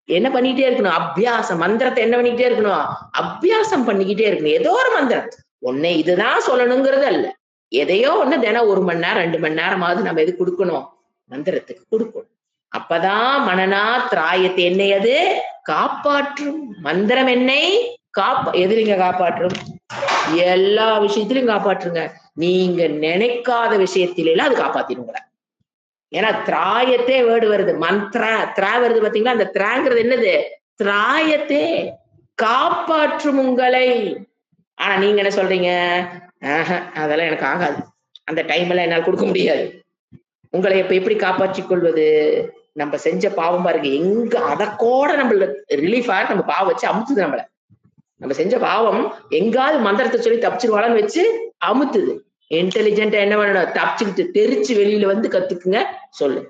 என்ன பண்ணிட்டே இருக்கணும்? அபியாசம். மந்திரத்தை என்ன பண்ணிக்கிட்டே இருக்கணும்? அபியாசம் பண்ணிக்கிட்டே இருக்கணும். ஏதோ ஒரு மந்திரம். ஒன்னே இதுதான் சொல்லணுங்கிறது அல்ல. எதையோ ஒண்ணு தினம் 1 மணி நேரம் 2 மணி நேரமாவது நம்ம எது கொடுக்கணும்? மந்திரத்துக்கு கொடுக்கணும். அப்பதான் மனனா திராயத்தை என்னை அது காப்பாற்றும். மந்திரம் என்னை எதுலீங்க காப்பாற்றும்? எல்லா விஷயத்திலும் காப்பாற்றுங்க. நீங்க நினைக்காத விஷயத்தில அது காப்பாத்திடுங்க. ஏன்னா திராயத்தே வேர்டு வருது. மந்த்ரா திரா வருது பாத்தீங்களா? அந்த திராங்கிறது என்னது? திராயத்தே காப்பாற்றும் உங்களை. ஆனா நீங்க என்ன சொல்றீங்க? அதெல்லாம் எனக்கு ஆகாது. அந்த டைம் எல்லாம் என்னால் கொடுக்க முடியாது. உங்களை இப்ப எப்படி காப்பாற்றிக் கொள்வது? நம்ம செஞ்ச பாவம் பாருங்க, எங்க அத கூட நம்மள ரிலீஃபா நம்ம பாவம் வச்சு அமுத்துது. நம்ம செஞ்ச பாவம் எங்காவது மந்திரத்தை சொல்லி தப்பிச்சிருவாளான்னு வச்சு அமுத்துது. இன்டெலிஜென்டா என்ன பண்ணணும்? தப்பிச்சுக்கிட்டு தெரிச்சு வெளியில வந்து கத்துக்குங்க, சொல்லுங்க.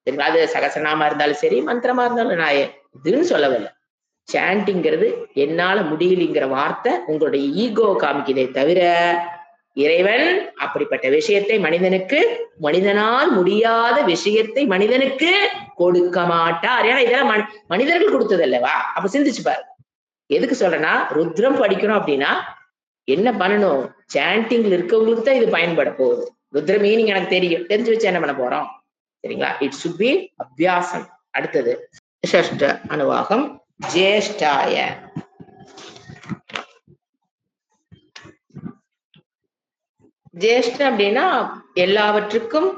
சரிங்களா? அது சகசநாமா இருந்தாலும் சரி, மந்திரமா இருந்தாலும் நான் இதுன்னு சொல்லவில்லை. சாண்டிங்கிறது என்னால முடியலைங்கிற வார்த்தை உங்களுடைய ஈகோ காமிக்கிறதே தவிர, இறைவன் அப்படிப்பட்ட விஷயத்தை மனிதனுக்கு, மனிதனால் முடியாத விஷயத்தை மனிதனுக்கு கொடுக்க மாட்டார். ஏன்னா இதெல்லாம் மனிதர்கள் கொடுத்தது அல்லவா? அப்ப சிந்திச்சு பாரு. எதுக்கு சொல்றேன்னா, ருத்ரம் படிக்கணும் அப்படின்னா என்ன பண்ணணும்? சாண்டிங்ல இருக்கவங்களுக்கு தான் இது பயன்பட போகுது. ருத்ர மீனிங் எனக்கு தெரியும், தெரிஞ்சு வச்சு என்ன பண்ண போறோம்? சரிங்களா? இட் சுட் பி அபியாசம். அடுத்தது ஷஷ்ட அனுவாகம். ஜேஷ்டாய. ஜேஷ்ட அப்படின்னா எல்லாவற்றுக்கும்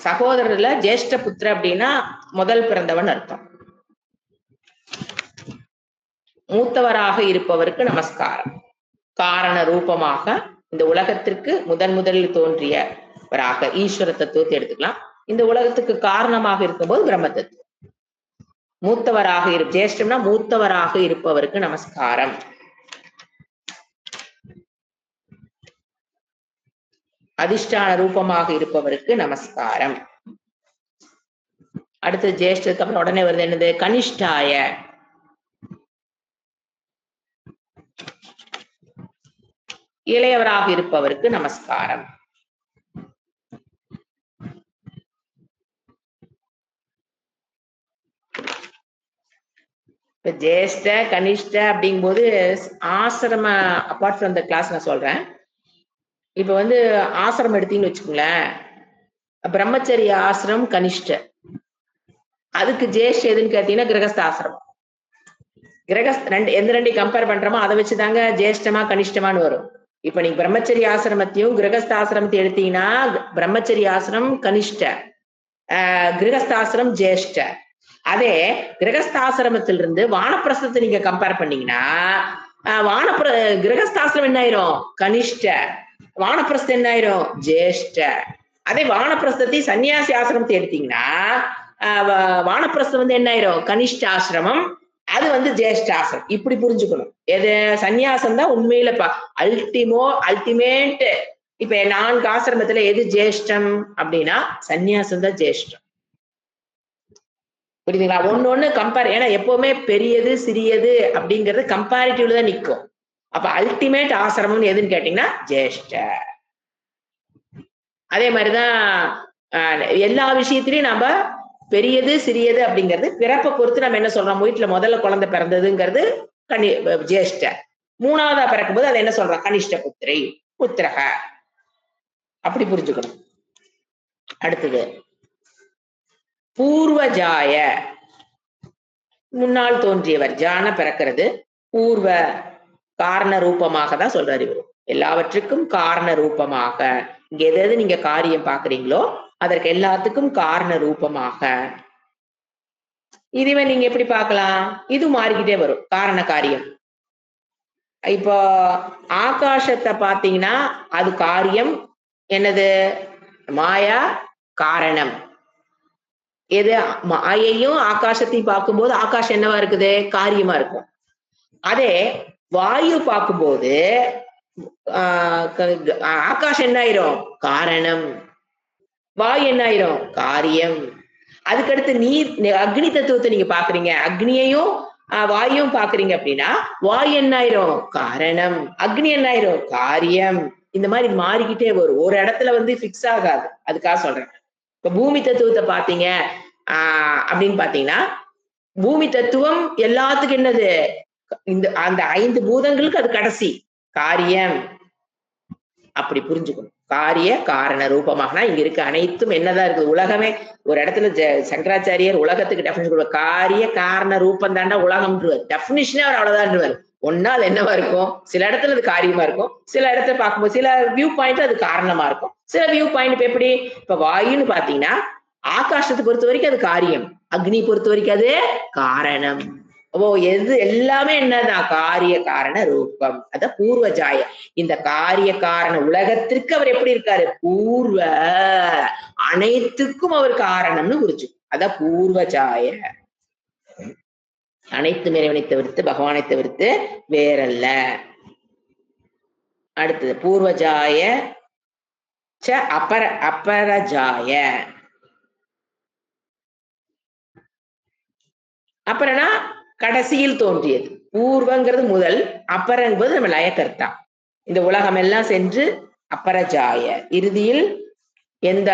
சகோதரர்ல ஜேஷ்ட புத்திர அப்படின்னா முதல் பிறந்தவன் அர்த்தம். மூத்தவராக இருப்பவருக்கு நமஸ்காரம். காரண ரூபமாக இந்த உலகத்திற்கு முதலில் தோன்றியவராக ஈஸ்வர தத்துவத்தை எடுத்துக்கலாம். இந்த உலகத்துக்கு காரணமாக இருக்கும்போது பிரம்ம தத்துவம். மூத்தவராக ஜேஷ்டம்னா மூத்தவராக இருப்பவருக்கு நமஸ்காரம். அதிஷ்டான ரூபமாக இருப்பவருக்கு நமஸ்காரம். அடுத்து ஜேஷ்டத்துக்கு அப்புறம் உடனே வருது என்னது? கனிஷ்டாய. இளையவராக இருப்பவருக்கு நமஸ்காரம். இப்ப ஜேஷ்ட கனிஷ்ட அப்படிங்கும்போது ஆசிரம அப்பார்ட் ஃப்ரம் த கிளாஸ் நான் சொல்றேன். இப்ப வந்து ஆசிரமம் எடுத்தீங்கன்னு வச்சுக்கோங்களேன், பிரம்மச்சரிய ஆசிரமம் கனிஷ்ட. அதுக்கு ஜேஷ்ட எதுன்னு கேட்டீங்கன்னா கிரகஸ்த ஆசிரமம். எந்த ரெண்டையும் கம்பேர் பண்றோமோ அதை வச்சுதாங்க ஜேஷ்டமா கனிஷ்டமானு வரும். இப்ப நீங்க பிரம்மச்சரிய ஆசிரமத்தையும் கிரகஸ்த ஆசிரமத்தையும் எடுத்தீங்கன்னா பிரம்மச்சரிய ஆசிரமம் கனிஷ்ட, கிரகஸ்தாசிரம் ஜேஷ்ட. அதே கிரகஸ்தாசிரமத்திலிருந்து வானப்பிரஸ்தத்தை நீங்க கம்பேர் பண்ணீங்கன்னா கிரகஸ்தாசிரம் என்ன ஆயிரும்? கனிஷ்ட. வானப்பிரஸ்தம் என்ன ஆயிரும்? ஜேஷ்ட. அதே வானப்பிரஸ்தத்தை சன்னியாசி ஆசிரமத்தை எடுத்தீங்கன்னா வானப்பிரஸ்தம் வந்து என்ன ஆயிரும்? கனிஷ்ட ஆசிரமம். அது வந்து ஜேஷ்டாசிரம். இப்படி புரிஞ்சுக்கணும். எது? சன்னியாசம் தான் உண்மையில அல்டிமேட். இப்ப 4 ஆசிரமத்துல எது ஜேஷ்டம் அப்படின்னா சன்னியாசம் தான் ஜேஷ்டம். புரியுதுங்களா? ஒண்ணு கம்பேர். ஏன்னா எப்பவுமே பெரியது சிறியது அப்படிங்கிறது கம்பேரிட்டிவ்ல தான் நிற்கும். அப்ப அல்டிமேட் ஆசிரமம் எதுன்னு கேட்டீங்கன்னா ஜேஷ்ட. அதே மாதிரிதான் எல்லா விஷயத்திலயும் நம்ம பெரியது சிறியது அப்படிங்கிறது பிறப்பை பொறுத்து நம்ம என்ன சொல்றோம், வீட்டுல முதல்ல குழந்தை பிறந்ததுங்கிறது ஜேஷ்ட. மூணாவதா பிறக்கும் போது அதை என்ன சொல்றோம், கனிஷ்ட புத்திரை புத்திரக. அப்படி புரிஞ்சுக்கணும். அடுத்தது பூர்வஜாய, முன்னால் தோன்றியவர். ஜான பிறக்கிறது, பூர்வ காரண ரூபமாக தான் சொல்றாரு இவர். எல்லாவற்றுக்கும் காரண ரூபமாக, இங்க எது நீங்க காரியம் பாக்குறீங்களோ அதற்கு எல்லாத்துக்கும் காரண ரூபமாக. இதுவே நீங்க எப்படி பார்க்கலாம், இது மாறிக்கிட்டே வரும் காரண காரியம். இப்போ ஆகாசத்தை பாத்தீங்கன்னா அது காரியம் என்னது, மாயா காரணம். எது மாயையும் ஆகாசத்தையும் பார்க்கும்போது ஆகாசம் என்னவா இருக்குது, காரியமா இருக்கும். அதே வாயு பார்க்கும்போது ஆகாசம் என்ன ஆயிரும், காரணம். வாயு என்ன ஆயிரும், காரியம். அதுக்கடுத்து நீர், அக்னி தத்துவத்தை நீங்க பாக்குறீங்க, அக்னியையும் வாயும் பாக்குறீங்க அப்படின்னா வாயு என்ன ஆயிரும், காரணம். அக்னி என்ன ஆயிரும், காரியம். இந்த மாதிரி மாறிக்கிட்டே வரும், ஒரு இடத்துல வந்து பிக்ஸ் ஆகாது. அதுக்காக சொல்றேன். இப்ப பூமி தத்துவத்தை பாத்தீங்க அப்படின்னு பாத்தீங்கன்னா, பூமி தத்துவம் எல்லாத்துக்கும் என்னது, இந்த அந்த 5 பூதங்களுக்கு அது கடைசி காரியம். அப்படி புரிஞ்சுக்கணும். காரிய காரண ரூபமாக இங்க இருக்க அனைத்தும் என்னதான் இருக்குது, உலகமே ஒரு இடத்துல சங்கராச்சாரியர் உலகத்துக்கு டெபினிஷன் கொடுப்பார், காரிய காரண ரூபம் தாண்டா உலகம். டெபினிஷனே அவர் அவ்வளவுதான். ஒன்னா அது என்னவா இருக்கும், சில இடத்துல அது காரியமா இருக்கும், சில இடத்துல பார்க்கும்போது சில வியூ பாயிண்ட் அது காரணமா இருக்கும், சில வியூ பாயிண்ட் இப்ப எப்படி, இப்ப வாயுன்னு பாத்தீங்கன்னா ஆகாசத்தை பொறுத்த வரைக்கும் அது காரியம், அக்னி பொறுத்த வரைக்கும் அது காரணம். ஓ, எது எல்லாமே என்னதான் காரிய காரண ரூபம். அத பூர்வஜாய. இந்த காரிய காரண உலகத்திற்கு அவர் எப்படி இருக்காரு, பூர்வ, அனைத்துக்கும் அவர் காரணம்னு குறிச்சு. அத பூர்வஜாய. அனைத்து இறைவனை தவிர்த்து, பகவானை தவிர்த்து வேறல்ல. அடுத்தது பூர்வஜாய ச அப்பரஜாய. அப்புறம்னா கடைசியில் தோன்றியது. பூர்வங்கிறது முதல், அப்பரங்கிறது நம்ம லயக்கர்த்தா. இந்த உலகம் எல்லாம் சென்று அப்பரஜாய, இறுதியில் எந்த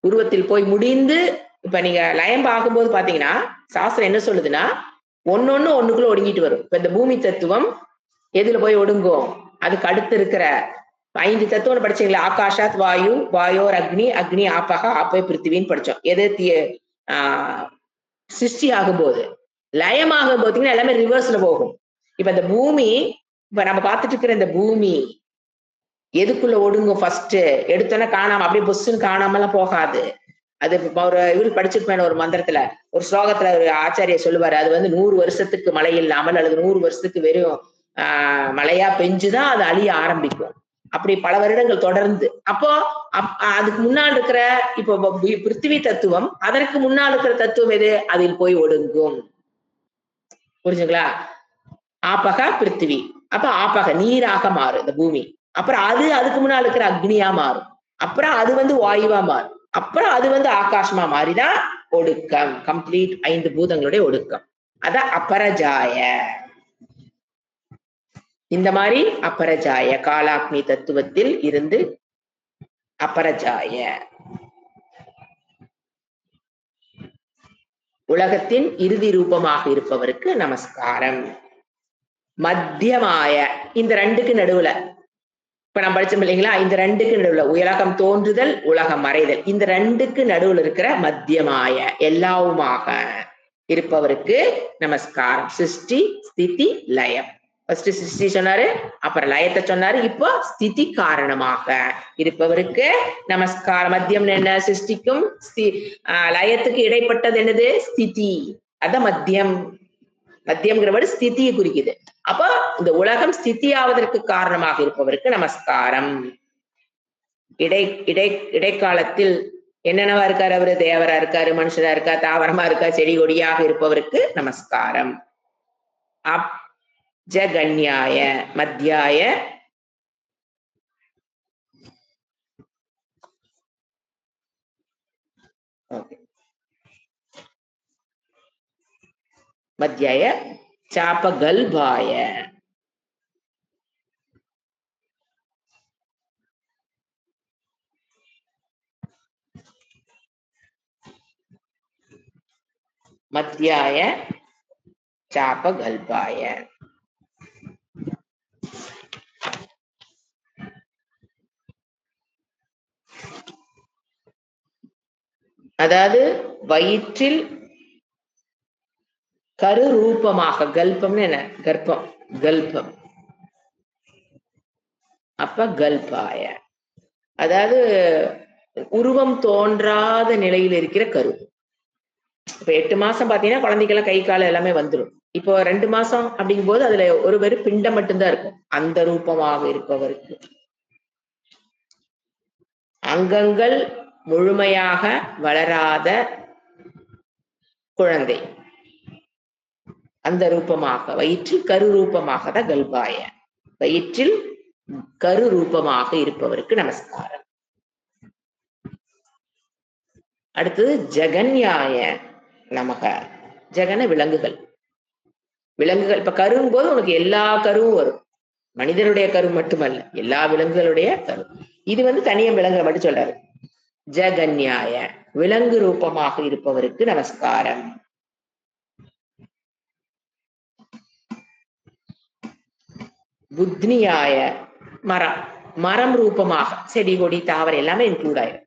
உருவத்தில் போய் முடிந்து. இப்ப நீங்க லயம் பார்க்கும்போது பாத்தீங்கன்னா சாஸ்திரம் என்ன சொல்லுதுன்னா, ஒன்னொன்னு ஒண்ணுக்குள்ள ஒடுங்கிட்டு வரும். இப்ப இந்த பூமி தத்துவம் எதுல போய் ஒடுங்கும், அதுக்கு அடுத்து இருக்கிற 5 தத்துவம் படிச்சீங்களா, ஆகாஷாத் வாயு, வாயோர் அக்னி, அக்னி ஆபகா, ஆப்பே பிருத்திவின்னு படிச்சோம். எது சிருஷ்டி ஆகும்போது. லயமாகும் போதீங்கன்னா எல்லாமே ரிவர்ஸ்ல போகும். இப்ப இந்த பூமி, இப்ப நம்ம பார்த்துட்டு இருக்கிற இந்த பூமி எதுக்குள்ள ஒடுங்கும், ஃபர்ஸ்ட் எடுத்தோன்னே காணாம அப்படியே புஷ்ன்னு காணாமலாம் போகாது. அது ஒரு இவர் படிச்சிருப்பேன் ஒரு மந்திரத்துல, ஒரு ஸ்லோகத்துல ஒரு ஆச்சாரியர் சொல்லுவாரு, அது வந்து 100 வருஷத்துக்கு மழை இல்லாமல் அல்லது 100 வருஷத்துக்கு வெறும் மழையா பெஞ்சுதான் அது அழிய ஆரம்பிக்கும். அப்படி பல வருடங்கள் தொடர்ந்து. அப்போ அதுக்கு முன்னால் இருக்கிற இப்போ பிருத்திவி தத்துவம், அதற்கு முன்னால் இருக்கிற தத்துவம் எது, அதில் போய் ஒடுங்கும். புரிஞ்சுங்களா? ஆபக பிருத்திவி, அப்ப ஆபக நீராக மாறும் இந்த பூமி. அப்புறம் அது அதுக்கு முன்னால் இருக்கிற அக்னியா மாறும், அப்புறம் அது வந்து வாயுவா மாறும், அப்புறம் அது வந்து ஆகாசமா மாறிதான் ஒடுக்கம். கம்ப்ளீட் 5 பூதங்களுடைய ஒடுக்கம். அதான் அப்பரஜாய. இந்த மாதிரி அப்பரஜாய காலாக்னி தத்துவத்தில் இருந்து அப்பரஜாய, உலகத்தின் இறுதி ரூபமாக இருப்பவருக்கு நமஸ்காரம். மத்தியமாய, இந்த ரெண்டுக்கு நடுவுல, இப்ப நம்ம படிச்சோம் இல்லைங்களா, இந்த ரெண்டுக்கு நடுவுல உலகம் தோன்றுதல் உலகம் மறைதல், இந்த ரெண்டுக்கு நடுவுல இருக்கிற மத்தியமாய எல்லாவுமாக இருப்பவருக்கு நமஸ்காரம். சிருஷ்டி ஸ்திதி லயம். ஃபர்ஸ்ட் சிருஷ்டி சொன்னாரு, அப்புறம் லயத்தை சொன்னாரு, இப்போ ஸ்திதி காரணமாக இருப்பவருக்கு நமஸ்காரம். மத்தியம் என்ன, சிருஷ்டிக்கும் லயத்துக்கு இடைப்பட்டது என்னது, ஸ்திதி. அத மத்தியம். மத்தியம்ங்கிற வேர்டு ஸ்திதியை குறிக்குது. அப்போ இந்த உலகம் ஸ்திதி ஆவதற்கு காரணமாக இருப்பவருக்கு நமஸ்காரம். இடைக்காலத்தில் என்னென்னவா இருக்காரு அவரு, தேவரா இருக்காரு, மனுஷரா இருக்கா, தாவரமா இருக்கா, செடி கொடியாக இருப்பவருக்கு நமஸ்காரம். ஜகன்யாய மத்தியாய, மத்தியாய சாபகல்பாய. மத்யாய சாபகல்பாய. அதாவது வயிற்றில் கரு ரூபமாக, கல்பம்னு என்ன? கர்ப்பம், கல்பம். அப்ப கல்பாய அதாவது உருவம் தோன்றாத நிலையில் இருக்கிற கரு. இப்ப 8 மாசம் பாத்தீங்கன்னா குழந்தைக்கெல்லாம் கை கால் எல்லாமே வந்துடும். இப்போ 2 மாசம் அப்படிங்கும் போது அதுல ஒரு வெறும் பிண்டம் மட்டும்தான் இருக்கும். அந்த ரூபமாக இருப்பவருக்கு. அங்கங்கள் முழுமையாக வளராத குழந்தை, அந்த ரூபமாக வயிற்றில் கரு ரூபமாக தான் கல்பாய. வயிற்றில் கரு ரூபமாக இருப்பவருக்கு நமஸ்காரம். அடுத்தது ஜெகன்யாய நமக. ஜெகன விலங்குகள். விலங்குகள் இப்ப கருவும் போது உனக்கு எல்லா கருவும் வரும். மனிதனுடைய கரு மட்டுமல்ல, எல்லா விலங்குகளுடைய கரு. இது வந்து தனிய விலங்கு மட்டும் சொல்றாரு. ஜெகன்யாய விலங்கு ரூபமாக இருப்பவருக்கு நமஸ்காரம். புத்னியாய மரம், மரம் ரூபமாக செடி கொடி தாவரை எல்லாமே இன்க்ளூட் ஆயிரும்.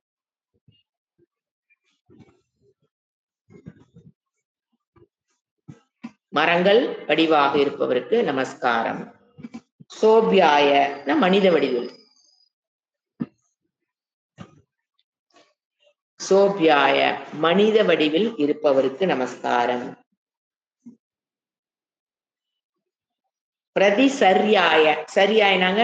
மரங்கள் வடிவாக இருப்பவருக்கு நமஸ்காரம். சோபியாய மனித வடிவில். சோபியாய மனித வடிவில் இருப்பவருக்கு நமஸ்காரம். பிரதிசர்யாய, சரியாயினாங்க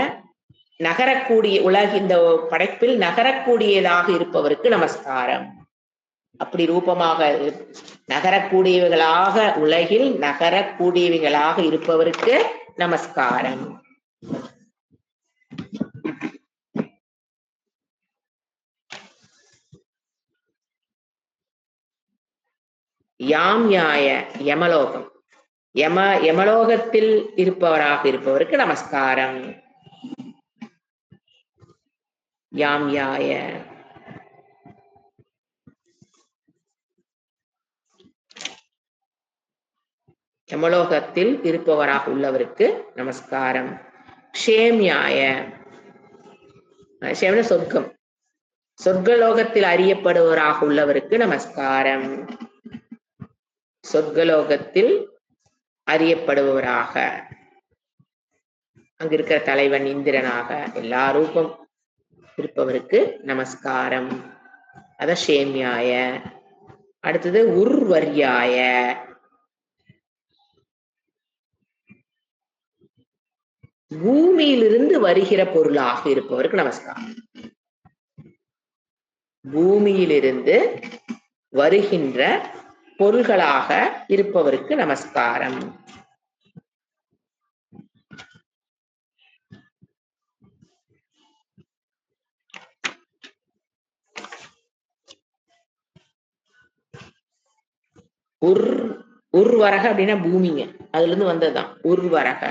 நகரக்கூடிய, உலக இந்த படைப்பில் நகரக்கூடியதாக இருப்பவருக்கு நமஸ்காரம். அப்படி ரூபமாக நகரக்கூடியவர்களாக, உலகில் நகரக்கூடியவர்களாக இருப்பவருக்கு நமஸ்காரம். யாம்யாய யமலோகம், யமலோகத்தில் இருப்பவராக இருப்பவருக்கு நமஸ்காரம். யாம்யாய யமலோகத்தில் இருப்பவராக உள்ளவருக்கு நமஸ்காரம். க்ஷேம்யாய, க்ஷேம்ன சொர்க்கம், சொர்க்கலோகத்தில் அறியப்படுவராக உள்ளவருக்கு நமஸ்காரம். சொர்க்கலோகத்தில் அறியப்படுபவராக, அங்க இருக்கிற தலைவன் இந்திரனாக எல்லா ரூபம் இருப்பவருக்கு நமஸ்காரம். அத ஷேம்யாய. அடுத்தது உர்வர்யாய, பூமியிலிருந்து வருகிற பொருளாக இருப்பவருக்கு நமஸ்காரம். பூமியிலிருந்து வருகின்ற பொருள்களாக இருப்பவருக்கு நமஸ்காரம். உர்வரக அப்படின்னா பூமிங்க, அதுல இருந்து வந்ததுதான் உர்வரக.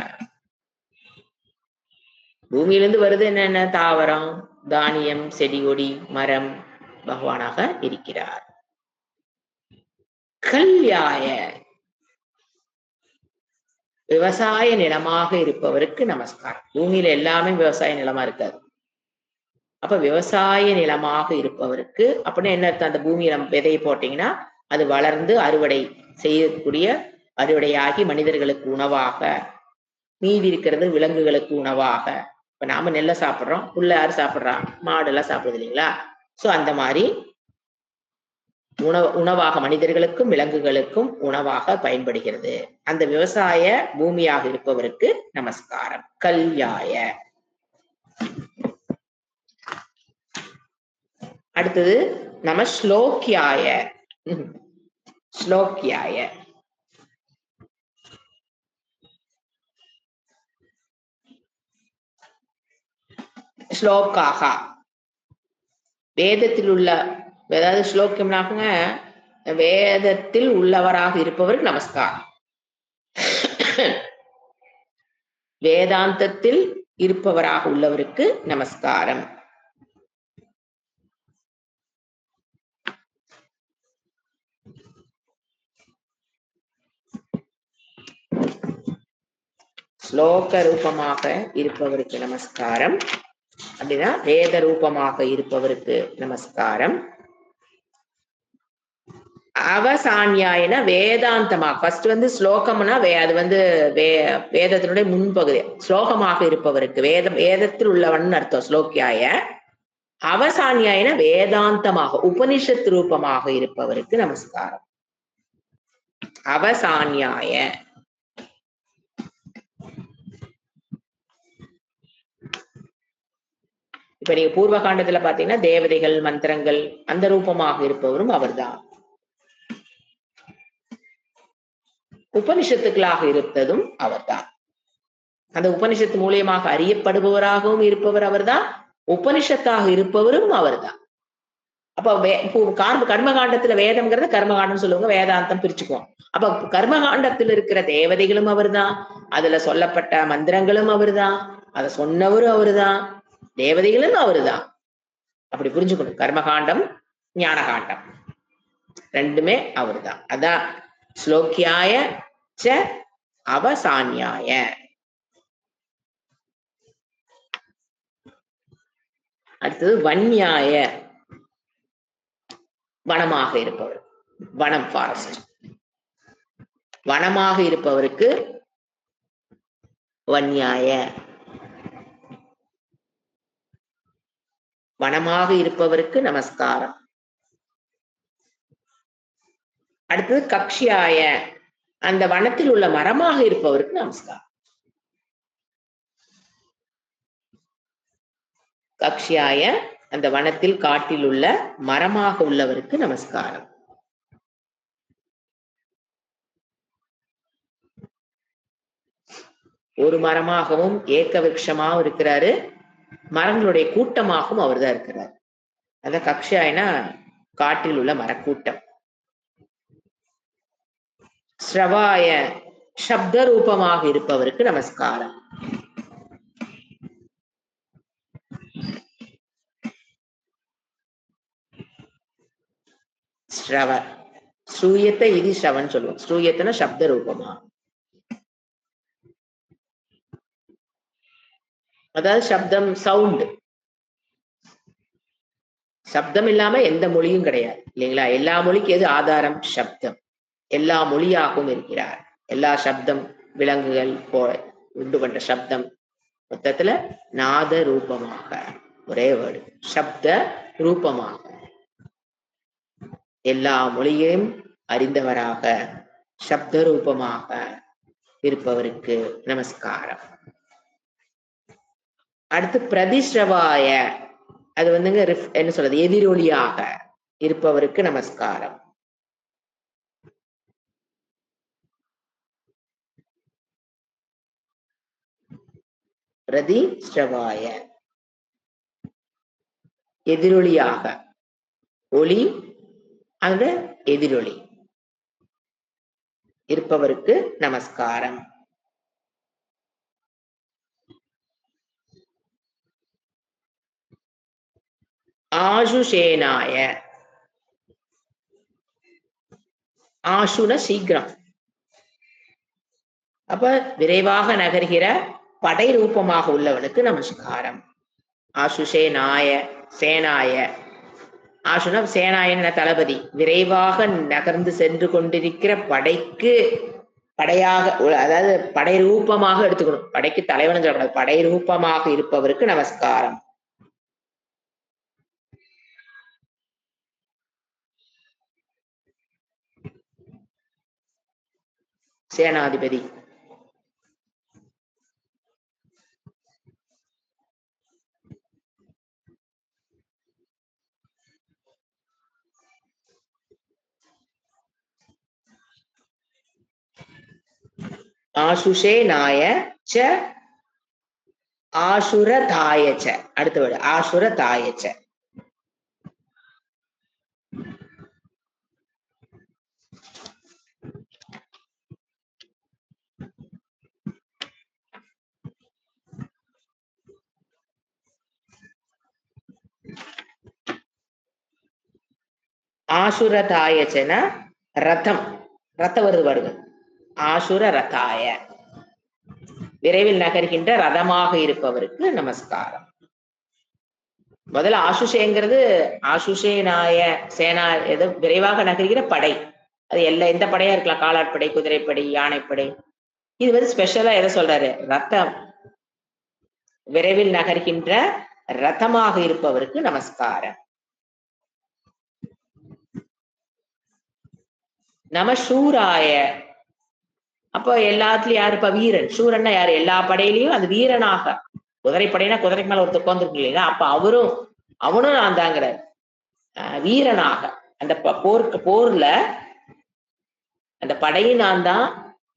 பூமியிலிருந்து வருது என்னென்ன? தாவரம், தானியம், செடி கொடி, மரம், பகவானாக இருக்கிறார். கல்யாய விவசாய நிலமாக இருப்பவருக்கு நமஸ்காரம். பூமியில எல்லாமே விவசாய நிலமா இருக்காது. அப்ப விவசாய நிலமாக இருப்பவருக்கு அப்படின்னா என்ன அர்த்தம்? அந்த பூமியில விதையை போட்டீங்கன்னா அது வளர்ந்து அறுவடை செய்யக்கூடிய, அறுவடையாகி மனிதர்களுக்கு உணவாக, மீதி இருக்கிறது விலங்குகளுக்கு உணவாக. இப்ப நாம நெல்லை சாப்பிட்றோம், புல்ல யாரு சாப்பிட்றா? மாடு எல்லாம் சாப்பிடுது இல்லைங்களா? சோ அந்த மாதிரி உணவாக மனிதர்களுக்கும் விலங்குகளுக்கும் உணவாக பயன்படுகிறது. அந்த விவசாய பூமியாக இருப்பவருக்கு நமஸ்காரம். கல்யாய. அடுத்தது நம ஸ்லோக்கியாய. ஸ்லோக்கியாய ஸ்லோகாக வேதத்தில் உள்ள, அதாவது ஸ்லோகம்னாங்க வேதத்தில் உள்ளவராக இருப்பவருக்கு நமஸ்காரம். வேதாந்தத்தில் இருப்பவராக உள்ளவருக்கு நமஸ்காரம். ஸ்லோக ரூபமாக இருப்பவருக்கு நமஸ்காரம். அப்படின்னா வேத ரூபமாக இருப்பவருக்கு நமஸ்காரம். அவசான்யாயன வேதாந்தமாக, ஃபர்ஸ்ட் வந்து ஸ்லோகம்னா அது வந்து வேதத்தினுடைய முன்பகுதி. ஸ்லோகமாக இருப்பவருக்கு வேதத்தில் உள்ளவன் அர்த்தம் ஸ்லோக்கியாய. அவசான்யாயன வேதாந்தமாக உபனிஷத் ரூபமாக இருப்பவருக்கு நமஸ்காரம். அவசான்யாய இப்ப நீங்க பூர்வ காண்டத்துல பாத்தீங்கன்னா தேவதைகள் மந்திரங்கள் அந்த ரூபமாக இருப்பவரும் அவர்தான். உபனிஷத்துக்களாக இருப்பதும் அவர்தான். அந்த உபனிஷத்து மூலியமாக அறியப்படுபவராகவும் இருப்பவர் அவர்தான், உபனிஷத்தாக இருப்பவரும் அவர்தான். அப்ப கர்மகாண்டத்துல வேதம்ங்கிறத கர்மகாண்டம் சொல்லுவாங்க, வேதாந்தம் பிரிச்சுக்குவோம். அப்ப கர்மகாண்டத்தில் இருக்கிற தேவதைகளும் அவர்தான், அதுல சொல்லப்பட்ட மந்திரங்களும் அவர்தான், அதை சொன்னவரும் அவர்தான், தேவதைகளும் அவர்தான். அப்படி புரிஞ்சுக்கணும். கர்மகாண்டம் ஞானகாண்டம் ரெண்டுமே அவர்தான். அதான் ஸ்லோக்கியாய ச அவசான்யாய. அடுத்தது வன்யாய, வனமாக இருப்பவர். வனம் ஃபாரஸ்ட். வனமாக இருப்பவருக்கு வன்யாய. வனமாக இருப்பவருக்கு நமஸ்காரம். அடுத்தது கக்ஷியாய, அந்த வனத்தில் உள்ள மரமாக இருப்பவருக்கு நமஸ்காரம். கக்ஷியாய, அந்த வனத்தில் காட்டில் உள்ள மரமாக உள்ளவருக்கு நமஸ்காரம். ஒரு மரமாகவும் ஏக்க விருட்சமாகவும் இருக்கிறாரு, மரங்களுடைய கூட்டமாகவும் அவர் தான் இருக்கிறார். அத கக்ஷாயனா காட்டில் உள்ள மரக்கூட்டம். ஸ்ரவாய, சப்த ரூபமாக இருப்பவருக்கு நமஸ்காரம். ஸ்ரவ, ஸ்ரூயத்தை இது ஸ்ரவன் சொல்லுவோம். ஸ்ரூயத்தன சப்த ரூபமா, அதாவது சப்தம் சவுண்ட். சப்தம் இல்லாம எந்த மொழியும் கிடையாது இல்லைங்களா? எல்லா மொழிக்கு எது ஆதாரம்? சப்தம். எல்லா மொழியாகவும் இருக்கிறார். எல்லா சப்தம் விலங்குகள் உண்டு பண்ற சப்தம் மொத்தத்துல நாத ரூபமாக, ஒரே வேர்டு சப்த ரூபமாக எல்லா மொழியையும் அறிந்தவராக சப்த ரூபமாக இருப்பவருக்கு நமஸ்காரம். அடுத்து பிரதிஸ்ரவாய, அது வந்துங்க என்ன சொல்றது, எதிரொலியாக இருப்பவருக்கு நமஸ்காரம். பிரதிஸ்ரவாய, எதிரொலியாக, ஒளி அந்த எதிரொலி இருப்பவருக்கு நமஸ்காரம். ஆசுஷேனாய, ஆசுன சீக்கிரம், அப்ப விரைவாக நகர்கிற படை ரூபமாக உள்ளவனுக்கு நமஸ்காரம். ஆசுஷேனாய, சேனாய, ஆசுன சேனாயன தளபதி, விரைவாக நகர்ந்து சென்று கொண்டிருக்கிற படைக்கு படையாக, அதாவது படை ரூபமாக எடுத்துக்கணும். படைக்கு தலைவன் சொல்லக்கூடாது, படை ரூபமாக இருப்பவருக்கு நமஸ்காரம். சேனாதிபதி. ஆசுஷேனாய ச ஆசுரதாயச்ச, அடுத்த வேர்டு ஆசுரதாயச்ச. ஆசுரதாயச்சன ரதம், ரத்த வருது வருது, ஆசுர ரதாய. விரைவில் நகர்கின்ற ரதமாக இருப்பவருக்கு நமஸ்காரம். முதல்ல ஆசுஷேங்கிறது ஆசுஷேனாய சேனா, ஏதோ விரைவாக நகர்கிற படை. அது எந்த படையா இருக்கலாம், காலாட்படை, குதிரைப்படை, யானைப்படை. இது வந்து ஸ்பெஷலா எதை சொல்றாரு, ரத்தம், விரைவில் நகர்கின்ற ரதமாக இருப்பவருக்கு நமஸ்காரம். நம சூராய. அப்போ எல்லாத்துலயும் யாரு, இப்ப வீரன், சூரன்னா யாரு, எல்லா படையிலையும் அது வீரனாக, குதிரைப்படைனா குதிரைக்கு மேல ஒருத்தர் உட்கார்ந்துருக்கு இல்லைங்களா, அப்ப அவனும் நான் தாங்கிற வீரனாக, அந்த போர்ல அந்த படையும் நான் தான்,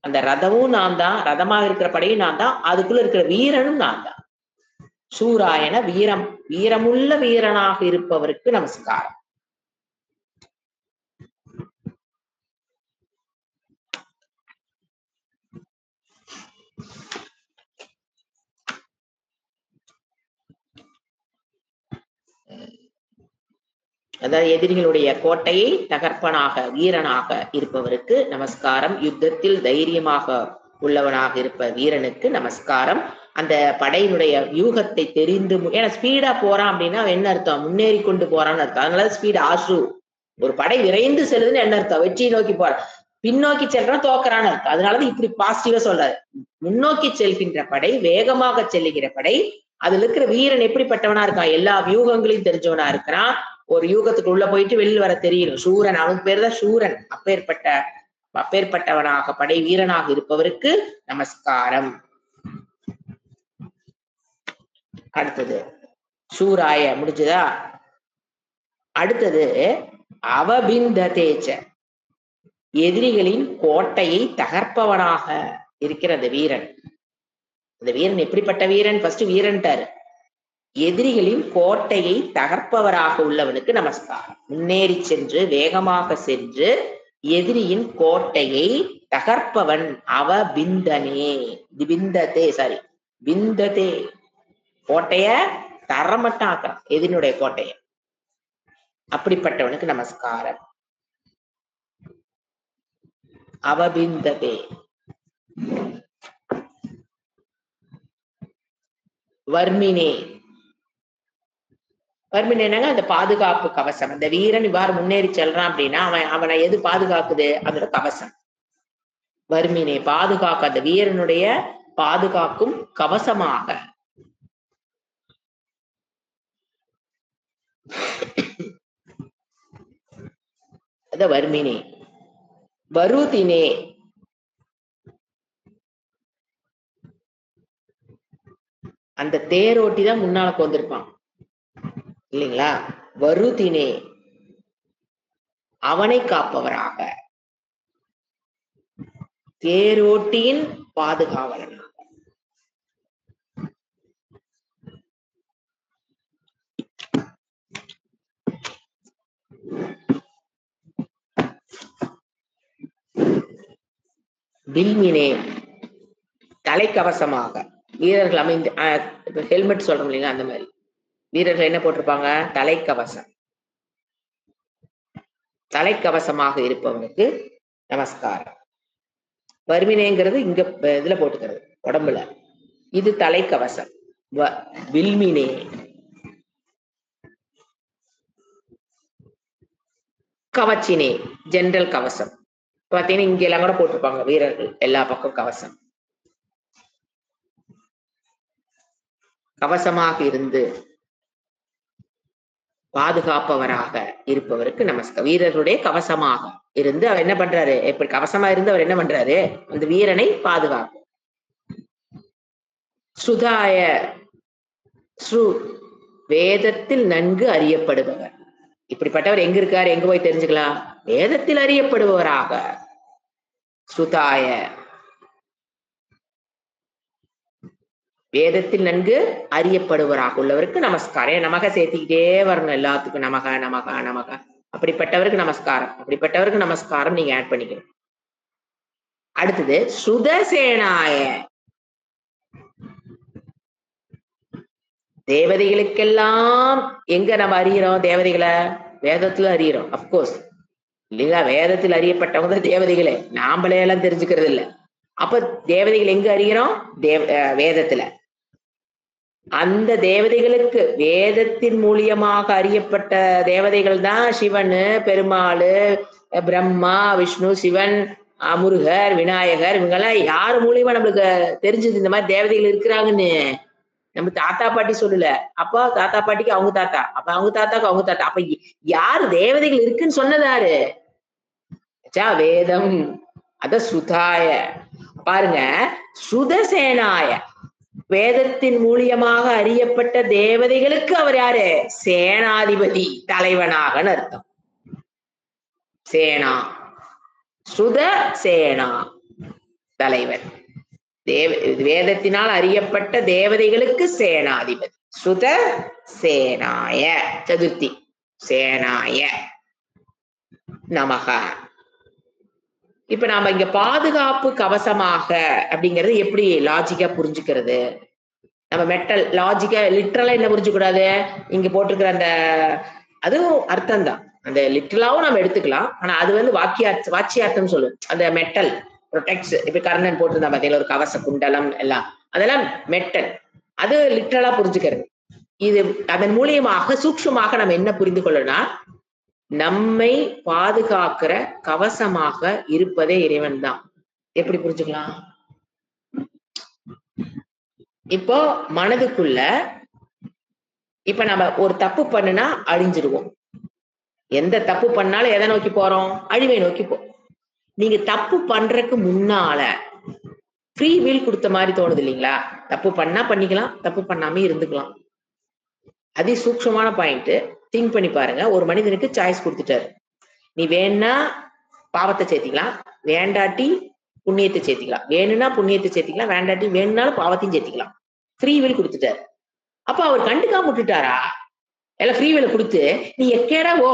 அந்த ரதமும் நான் தான், ரதமாக இருக்கிற படையும் நான் தான், அதுக்குள்ள இருக்கிற வீரனும் நான் தான். சூராயன வீரமுள்ள வீரனாக இருப்பவருக்கு நமஸ்காரம். அதாவது எதிரிகளுடைய கோட்டையை தகர்ப்பனாக, வீரனாக இருப்பவருக்கு நமஸ்காரம். யுத்தத்தில் தைரியமாக உள்ளவனாக இருப்ப வீரனுக்கு நமஸ்காரம். அந்த படையினுடைய வியூகத்தை தெரிந்து, ஏன்னா ஸ்பீடா போறான் அப்படின்னா என்ன அர்த்தம், முன்னேறி கொண்டு போறான்னு அர்த்தம். அதனால ஸ்பீடு ஆசு, ஒரு படை விரைந்து செல்லுதுன்னு என்ன அர்த்தம், வெற்றியை நோக்கி போற, பின்னோக்கி செல்றான் தோக்குறான்னு அர்த்தம். அதனாலதான் இப்படி பாசிட்டிவா சொல்றாரு. முன்னோக்கி செல்கின்ற படை, வேகமாக செல்லுகிற படை, அதுல இருக்கிற வீரன் எப்படிப்பட்டவனா இருக்கான், எல்லா வியூகங்களையும் தெரிஞ்சவனா இருக்கிறான். ஒரு யூகத்துக்கு உள்ள போயிட்டு வெளியில் வர தெரியணும். சூரன், அவனுக்கு பேர் தான் சூரன். அப்பேற்பட்டவனாக படை வீரனாக இருப்பவருக்கு நமஸ்காரம். அடுத்தது சூராய முடிஞ்சதா? அடுத்தது அவபிந்ததேச்ச, எதிரிகளின் கோட்டையை தகர்ப்பவனாக இருக்கிற அந்த வீரன். அந்த வீரன் எப்படிப்பட்ட வீரன், ஃபர்ஸ்ட் வீரன்ட்டாரு. எதிரிகளின் கோட்டையை தகர்ப்பவராக உள்ளவனுக்கு நமஸ்காரம். முன்னேறி சென்று, வேகமாக சென்று எதிரியின் கோட்டையை தகர்ப்பவன் அவபிந்தனே, பிந்ததே, கோட்டைய தரமட்டம் ஆக்குறான், எதிரினுடைய கோட்டைய. அப்படிப்பட்டவனுக்கு நமஸ்காரம். அவபிந்ததே. வர்மினே, வர்மினேனாங்க அந்த பாதுகாப்பு கவசம். அந்த வீரன் இவ்வாறு முன்னேறி செல்றான் அப்படின்னா அவனை எது பாதுகாக்குது, அதோட கவசம். வர்மினே, பாதுகாக்க, அந்த வீரனுடைய பாதுகாக்கும் கவசமாக. அத வர்மினே. வருதினே, அந்த தேரோட்டி தான் முன்னால வந்திருப்பான் இல்லைங்களா. வருதினே, அவனை காப்பவராக, தேரோட்டியின் பாதுகாவலனாக. பில்மினே, தலைக்கவசமாக. வீரர்கள் அமைந்து ஹெல்மெட் சொல்றோம் இல்லைங்களா, அந்த மாதிரி வீரர்கள் என்ன போட்டிருப்பாங்க, தலைக்கவசம். தலைக்கவசமாக இருப்பவனுக்கு நமஸ்காரம். வர்மினேங்கிறது இங்க இதுல போட்டுக்கிறது உடம்புல, இது தலைக்கவசம். வில்மினே, கவச்சினே, ஜெனரல் கவசம். பாத்தீங்கன்னா இங்க எல்லாம் கூட போட்டிருப்பாங்க வீரர்கள் எல்லா பக்கம் கவசம். கவசமாக இருந்து பாதுகாப்பவராக இருப்பவருக்கு நமஸ்காரம். வீரர்களுடைய கவசமாக இருந்து அவர் என்ன பண்றாரு, எப்படி கவசமா இருந்து அவர் என்ன பண்றாரு, அந்த வீரனை பாதுகாப்பு. சுதாய, வேதத்தில் நன்கு அறியப்படுபவர். இப்படிப்பட்டவர் எங்க இருக்காரு, எங்க போய் தெரிஞ்சுக்கலாம், வேதத்தில் அறியப்படுபவராக. சுதாய, வேதத்தில் நன்கு அறியப்படுவராக உள்ளவருக்கு நமஸ்காரம். நமக சேர்த்திக்கிட்டே வரணும் எல்லாத்துக்கும், நமக நமக நமக. அப்படிப்பட்டவருக்கு நமஸ்காரம், அப்படிப்பட்டவருக்கு நமஸ்காரம் நீங்க ஆட் பண்ணிக்கணும். அடுத்தது சுதசேனாய, தேவதைகளுக்கெல்லாம் எங்க நம்ம அறிகிறோம், தேவதைகளை வேதத்துல அறிகிறோம். அப்கோர்ஸ் இல்லைங்களா, வேதத்தில் அறியப்பட்டவங்க தான் தேவதைகளே, நாமளே எல்லாம் தெரிஞ்சுக்கிறது இல்லை. அப்ப தேவதைகள் எங்க அறிகிறோம்? வேதத்துல. அந்த தேவதைகளுக்கு வேதத்தின் மூலியமாக அறியப்பட்ட தேவதைகள் தான் சிவனு, பெருமாளு, பிரம்மா, விஷ்ணு, சிவன், முருகர், விநாயகர், இவங்கெல்லாம் யாரு மூலியமா நம்மளுக்கு தெரிஞ்சது இந்த மாதிரி தேவதைகள் இருக்கிறாங்கன்னு? நம்ம தாத்தா பாட்டி சொல்லல. அப்ப தாத்தா பாட்டிக்கு அவங்க தாத்தா, அப்ப அவங்க தாத்தாக்கு அவங்க தாத்தா. அப்ப யாரு தேவதைகள் இருக்குன்னு சொன்னது யாரு? வேதம். அத சுதாய பாருங்க, சுதசேனாய வேதத்தின் மூலியமாக அறியப்பட்ட தேவதைகளுக்கு அவர் யாரு? சேனாதிபதி, தலைவனாக அர்த்தம். சேனா, சுத சேனா, தலைவன். வேதத்தினால் அறியப்பட்ட தேவதைகளுக்கு சேனாதிபதி. சுத சேனாய, சதுர்த்தி, சேனாய நமக. இப்ப நாம இங்க பாதுகாப்பு கவசமாக அப்படிங்கறது எப்படி லாஜிக்கா புரிஞ்சுக்கிறது? நம்ம மெட்டல் லாஜிக்கா லிட்டரலா என்ன புரிஞ்சுக்கூடாது? இங்க போட்டிருக்கிற அந்த அதுவும் அர்த்தம் தான். அந்த லிட்டரலாவும் நம்ம எடுத்துக்கலாம். ஆனா அது வந்து வாச்சியார்த்தம் சொல்லும். அந்த மெட்டல் ப்ரொடெக்ட்ஸ். இப்ப கர்ணன் போட்டிருந்தா பாத்தீங்களா, ஒரு கவச குண்டலம் எல்லாம், அதெல்லாம் மெட்டல். அது லிட்டரலா புரிஞ்சுக்கிறது. இது அதன் மூலியமாக சூக்ஷ்மமாக நம்ம என்ன புரிந்து கொள்ளலாம்? நம்மை பாதுகாக்கிற கவசமாக இருப்பதே இறைவன் தான். எப்படி புரிஞ்சுக்கலாம்? இப்போ மனதுக்குள்ள இப்ப நம்ம ஒரு தப்பு பண்ணுனா அழிஞ்சிருவோம். எந்த தப்பு பண்ணாலும் எதை நோக்கி போறோம்? அழிவை நோக்கி போறோம். நீங்க தப்பு பண்றதுக்கு முன்னால ஃப்ரீ வில் கொடுத்த மாதிரி தோணுது இல்லைங்களா? தப்பு பண்ணா பண்ணிக்கலாம், தப்பு பண்ணாம இருந்துக்கலாம். அதி சூக்ஷ்மமான பாயிண்ட். திங்க் பண்ணி பாருங்க. ஒரு மனிதனுக்கு சாய்ஸ் கொடுத்துட்டாரு. நீ வேணா பாவத்தை சேர்த்திக்கலாம், வேண்டாட்டி புண்ணியத்தை சேர்த்திக்கலாம். வேணும்னா புண்ணியத்தை சேர்த்திக்கலாம், வேண்டாட்டி வேணும்னாலும் பாவத்தையும் சேர்த்திக்கலாம். ஃப்ரீ வில் கொடுத்துட்டாரு. அப்ப அவர் கண்டுக்காம விட்டுட்டாரா? எல்லாம் ஃப்ரீ வில் கொடுத்து நீ எக்கேடா ஓ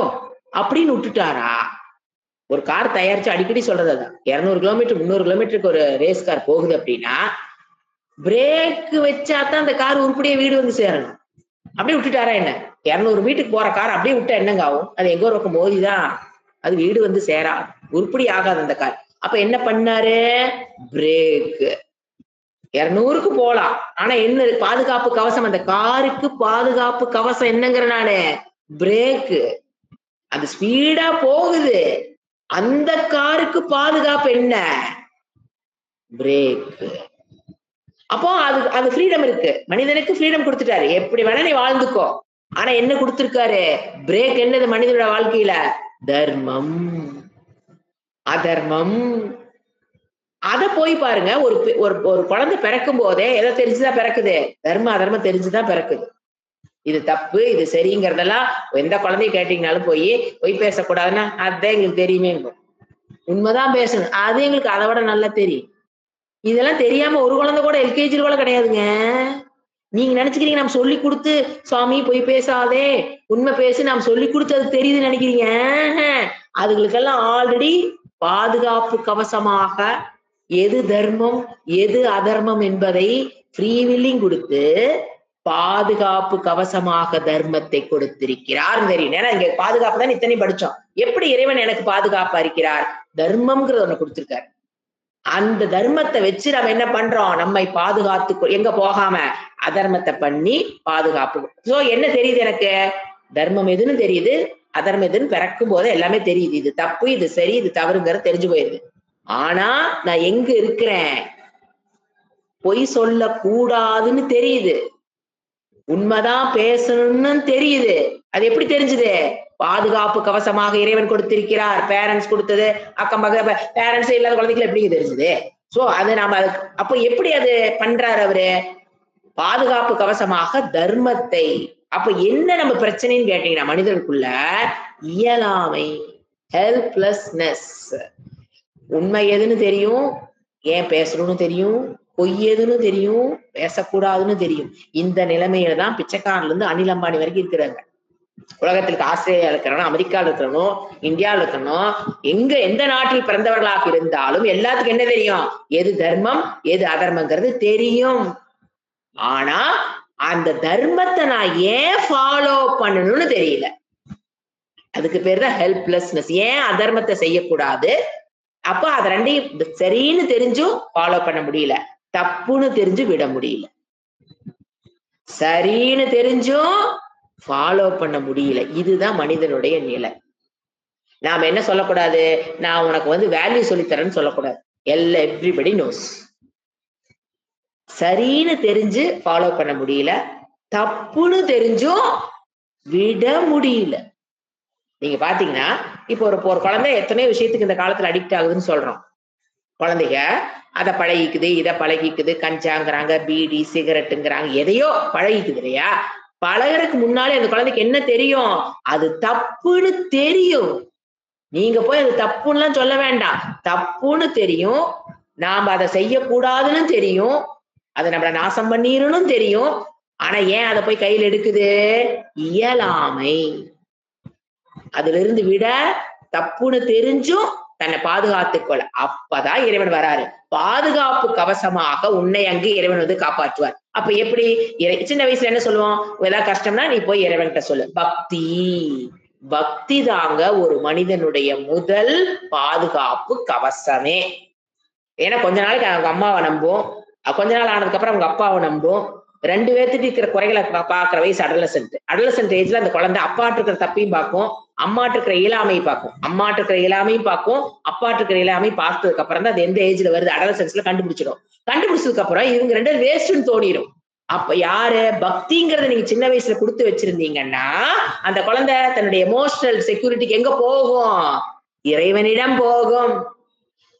அப்படின்னு விட்டுட்டாரா? ஒரு கார் தயாரிச்சு அடிக்கடி சொல்றது அதான். 200 கிலோமீட்டர் 300 கிலோமீட்டருக்கு ஒரு ரேஸ் கார் போகுது அப்படின்னா பிரேக் வச்சாதான் அந்த கார் உருப்படியா வீடு வந்து சேரணும். அப்படியே விட்டுட்டாரா என்ன? 200 மீட்டருக்கு போற கார் அப்படியே விட்டா என்னங்க ஆகும்? அது எங்கோ பக்கம் மோதிதான் அது வீடு வந்து சேரா, உருப்படி ஆகாது அந்த கார். அப்ப என்ன பண்ணாரு? பிரேக். 200க்கு போலாம். ஆனா என்ன பாதுகாப்பு கவசம்? அந்த காருக்கு பாதுகாப்பு கவசம் என்னங்கிற நானு? பிரேக். அது ஸ்பீடா போகுது. அந்த காருக்கு பாதுகாப்பு என்ன? பிரேக். அப்போ அது அது ஃப்ரீடம் இருக்கு. மனிதனுக்கு ஃப்ரீடம் கொடுத்துட்டாரு. எப்படி வேணா நீ வாழ்ந்துக்கோ. ஆனா என்ன கொடுத்திருக்காரு? பிரேக். என்னது மனிதனோட வாழ்க்கையில? தர்மம், அதர்மம். அத போய் பாருங்க. ஒரு ஒரு குழந்தை பிறக்கும் போதே எதை தெரிஞ்சுதான் பிறக்குது? தர்ம அதர்மம் தெரிஞ்சுதான் பிறக்குது. இது தப்பு, இது சரிங்கிறதெல்லாம் எந்த குழந்தைய கேட்டீங்கன்னாலும் பொய் பேசக்கூடாதுன்னா அதுதான் எங்களுக்கு தெரியுமே. உண்மைதான் பேசணும். அது எங்களுக்கு அதை விட நல்லா தெரியும். இதெல்லாம் தெரியாம ஒரு குழந்தை கூட எல்கேஜி கூட கிடையாதுங்க. நீங்க நினைச்சுக்கிறீங்க நம்ம சொல்லி கொடுத்து சுவாமி பொய் பேசாதே உண்மை பேசி நாம் சொல்லி கொடுத்து அது தெரியுதுன்னு நினைக்கிறீங்க. அதுகளுக்கெல்லாம் ஆல்ரெடி பாதுகாப்பு கவசமாக எது தர்மம் எது அதர்மம் என்பதை ஃப்ரீவில்லிங் கொடுத்து பாதுகாப்பு கவசமாக தர்மத்தை கொடுத்திருக்கிறார் தெரியும். ஏன்னா இங்க பாதுகாப்பு தான் இத்தனை படிச்சோம். எப்படி இறைவன் எனக்கு பாதுகாப்பு அளிக்கிறார்? தர்மம்ங்கிறத ஒண்ணு கொடுத்திருக்காரு. அந்த தர்மத்தை வச்சு நம்ம என்ன பண்றோம்? நம்மை பாதுகாத்து எங்க போகாம அதர்மத்தை பண்ணி பாதுகாப்பு. சோ என்ன தெரியுது எனக்கு? தர்மம் எதுன்னு தெரியுது, அதர்மம் எதுன்னு பிறக்கும் போது எல்லாமே தெரியுது. இது தப்பு, இது சரி, இது தவறுங்கிறது தெரிஞ்சு போயிருது. ஆனா நான் எங்க இருக்கிறேன்? பொய் சொல்ல கூடாதுன்னு தெரியுது, உண்மைதான் பேசணும்னு தெரியுது. அது எப்படி தெரிஞ்சது? பாதுகாப்பு கவசமாக இறைவன் கொடுத்திருக்கிறார். பேரண்ட்ஸ் கொடுத்தது, அக்கம் பக்க பேரண்ட்ஸ் இல்லாத குழந்தைகள் எப்படி தெரிஞ்சது? சோ அது நாம அப்ப எப்படி அது பண்றாரு அவரு? பாதுகாப்பு கவசமாக தர்மத்தை. அப்ப என்ன நம்ம பிரச்சனைன்னு கேட்டீங்கன்னா மனிதனுக்குள்ள இயலாமை, ஹெல்ப்லெஸ்னஸ். உண்மை எதுன்னு தெரியும், ஏன் பேசணும்னு தெரியும், பொய் எதுன்னு தெரியும், பேசக்கூடாதுன்னு தெரியும். இந்த நிலைமையில தான் பிச்சைக்காரன்ல இருந்து அனில் அம்பானி வரைக்கும் இருக்கிறாங்க. உலகத்திற்கு ஆஸ்திரேலியா இருக்கணும், அமெரிக்காவில் இருக்கணும், இந்தியாவில் இருக்கணும், எந்த நாட்டில் பிறந்தவர்களாக இருந்தாலும் எல்லாத்துக்கும் என்ன தெரியும்? எது தர்மம் எது அதர்மங்கிறது தெரியும். ஆனா அந்த தர்மத்தை நான் ஏன் ஃபாலோ பண்ணணும்னு தெரியல. அதுக்கு பேர் தான் ஹெல்ப்லெஸ்னஸ். ஏன் அதர்மத்தை செய்யக்கூடாது, அப்ப அது ரெண்டையும் சரின்னு தெரிஞ்சும் ஃபாலோ பண்ண முடியல, தப்புன்னு தெரிஞ்சு விட முடியல. சரின்னு தெரிஞ்சும் ஃபாலோ பண்ண முடியல. இதுதான் மனிதனுடைய நிலை. நாம என்ன சொல்லக்கூடாது, நான் உனக்கு வந்து வேல்யூ சொல்லித்தரேன்னு சொல்லக்கூடாது. Everybody knows. சரின்னு தெரிஞ்சு ஃபாலோ பண்ண முடியல, தப்புன்னு தெரிஞ்சும் விட முடியல. நீங்க பாத்தீங்கன்னா இப்போ ஒரு குழந்தை எத்தனையோ விஷயத்துக்கு இந்த காலத்துல அடிக்ட் ஆகுதுன்னு சொல்றோம். குழந்தைங்க அதை பழகிக்குது, இதை பழகிக்குது, கஞ்சாங்கிறாங்க, பீடி சிகரெட்டுங்கிறாங்க, எதையோ பழகிக்குது இல்லையா? பழகிறதுக்கு முன்னாலே அந்த குழந்தைக்கு என்ன தெரியும்? அது தப்புன்னு தெரியும். நீங்க போய் அது தப்புன்னு சொல்ல வேண்டாம். தப்புன்னு தெரியும், நாம அதை செய்யக்கூடாதுன்னு தெரியும், அதை நம்மளை நாசம் பண்ணிடணும் தெரியும். ஆனா ஏன் அதை போய் கையில் எடுக்குது? இயலாமை. அதுல இருந்து விட தப்புன்னு தெரிஞ்சும் தன்னை பாதுகாத்துக் கொள்ள. அப்பதான் இறைவன் வராரு. பாதுகாப்பு கவசமாக உன்னை அங்கு இறைவன் வந்து காப்பாற்றுவார். அப்ப எப்படி? சின்ன வயசுல என்ன சொல்லுவோம்? ஏதாவது கஷ்டம்னா நீ போய் இறைவன்கிட்ட சொல்லு. பக்தி. பக்தி தாங்க ஒரு மனிதனுடைய முதல் பாதுகாப்பு கவசமே. ஏன்னா கொஞ்ச நாளைக்கு அவங்க அம்மாவை நம்பும், கொஞ்ச நாள் ஆனதுக்கு அப்புறம் அவங்க அப்பாவை நம்பும். 2 பேர்த்துட்டு இருக்கிற குறைகளை பாக்குற வயசு அடலசென்ட். அடலசென்ட் ஏஜ்ல அந்த குழந்தை அப்பாட்டு இருக்கிற தப்பையும் பார்க்கும், அம்மாட்டு இருக்கிற இயலாமையும் பார்க்கும். அம்மாட்டு இருக்கிற இயலாமையும் பார்க்கும், அப்பாட்டு இருக்கிற இயலாமையும் பார்த்ததுக்கு அப்புறம் தான் அது எந்த ஏஜ்ல வருது அடலசென்ஸ்ல கண்டுபிடிச்சிடும். கண்டுபிடிச்சதுக்கு அப்புறம் இவங்க 2 பேரும் வேஸ்ட்னு தோணிடும். அப்ப யாரு பக்திங்கிறத நீங்க சின்ன வயசுல கொடுத்து வச்சிருந்தீங்கன்னா அந்த குழந்தை தன்னுடைய எமோஷனல் செக்யூரிட்டிக்கு எங்க போகும்? இறைவனிடம் போகும்.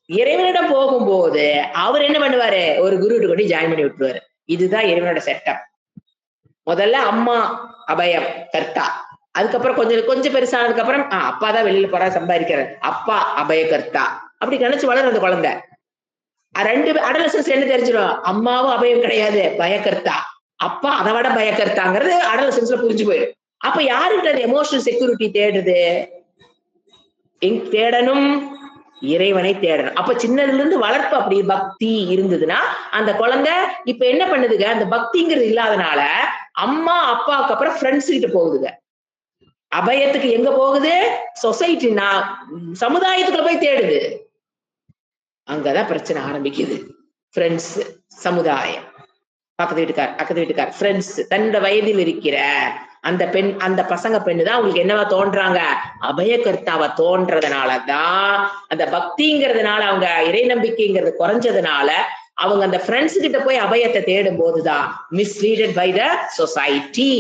இறைவனிடம் போகும்போது அவர் என்ன பண்ணுவாரு? ஒரு குருட்டு கொண்டு ஜாயின் பண்ணி விட்டுருவாரு. இதுதான் இறைவனோட செட்டப். முதல்ல அம்மா அபயம் கர்த்தா, அதுக்கப்புறம் கொஞ்சம் பெருசானதுக்கு அப்புறம் அப்பா தான் வெளியில போறா சம்பாதிக்கிறார், அப்பா அபய கர்த்தா. அப்படி நினைச்சு வளரும் அந்த குழந்தை. 2 அடலசன்ஸ் என்ன தெரிஞ்சிடும்? அம்மாவும் அபயம் கிடையாது, பயக்கர்த்தா. அப்பா அதை விட பயக்கர்த்தாங்கிறது அடலசன்ஸ்ல புரிஞ்சு போயிடும். அப்ப யாருக்கிட்ட அந்த எமோஷனல் செக்யூரிட்டி தேடுது? தேடணும், இறைவனை தேடணும். அப்ப சின்னதுல இருந்து வளர்ப்பு அப்படி பக்தி இருந்ததுன்னா அந்த குழந்தை இப்ப என்ன பண்ணுதுங்க? அந்த பக்திங்கிறது இல்லாதனால அம்மா அப்பாவுக்கு அப்புறம் ஃப்ரெண்ட்ஸ் கிட்ட போகுதுங்க. அபயத்துக்கு எங்க போகுது? சொசைட்டி, சமுதாயத்துக்குள்ள போய் தேடுது. அங்கதான் பிரச்சனை ஆரம்பிக்குது. ஃப்ரெண்ட்ஸ், சமுதாயம், பக்கத்து வீட்டுக்கார், அக்கத்து வீட்டுக்கார், ஃப்ரெண்ட்ஸ், தன்னோட வயதில் இருக்கிற அந்த பெண், அந்த பசங்க பெண்ணு தான் உங்களுக்கு என்னவா தோன்றாங்க? அபயகர்த்தாவா தோன்றதுனாலதான் அந்த பக்திங்கிறதுனால அவங்க இறை நம்பிக்கைங்கிறது குறைஞ்சதுனால அவங்க அந்த ஃப்ரெண்ட்ஸ் கிட்ட போய் அபயத்தை தேடும் போதுதான் மிஸ்லீடட் பை த சொசைட்டி.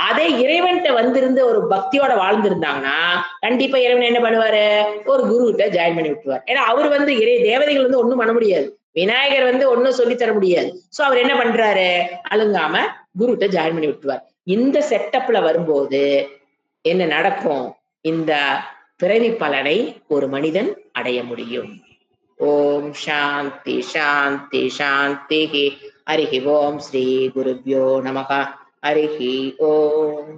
அதே இறைவன்கிட்ட வந்திருந்து ஒரு பக்தியோட வாழ்ந்திருந்தாங்கன்னா கண்டிப்பா இறைவன் என்ன பண்ணுவாரு? ஒரு குரு கிட்ட ஜாயின் பண்ணி விட்டுருவார். ஏன்னா அவர் வந்து தேவதைகள் வந்து ஒண்ணும் பண்ண முடியாது, விநாயகர் வந்து ஒன்னும் சொல்லி தர முடியாது. சோ அவர் என்ன பண்றாரு? அழுங்காம குருட்ட ஜாயின் பண்ணி விட்டுருவார். இந்த செட்டப்ல வரும்போது என்ன நடக்கும்? இந்த பிறவி பலனை ஒரு மனிதன் அடைய முடியும். ஓம் சாந்தி சாந்தி சாந்தி. ஹரிஹி ஓம் ஸ்ரீ குருப்யோ நமக. ஹரிஹி ஓம்.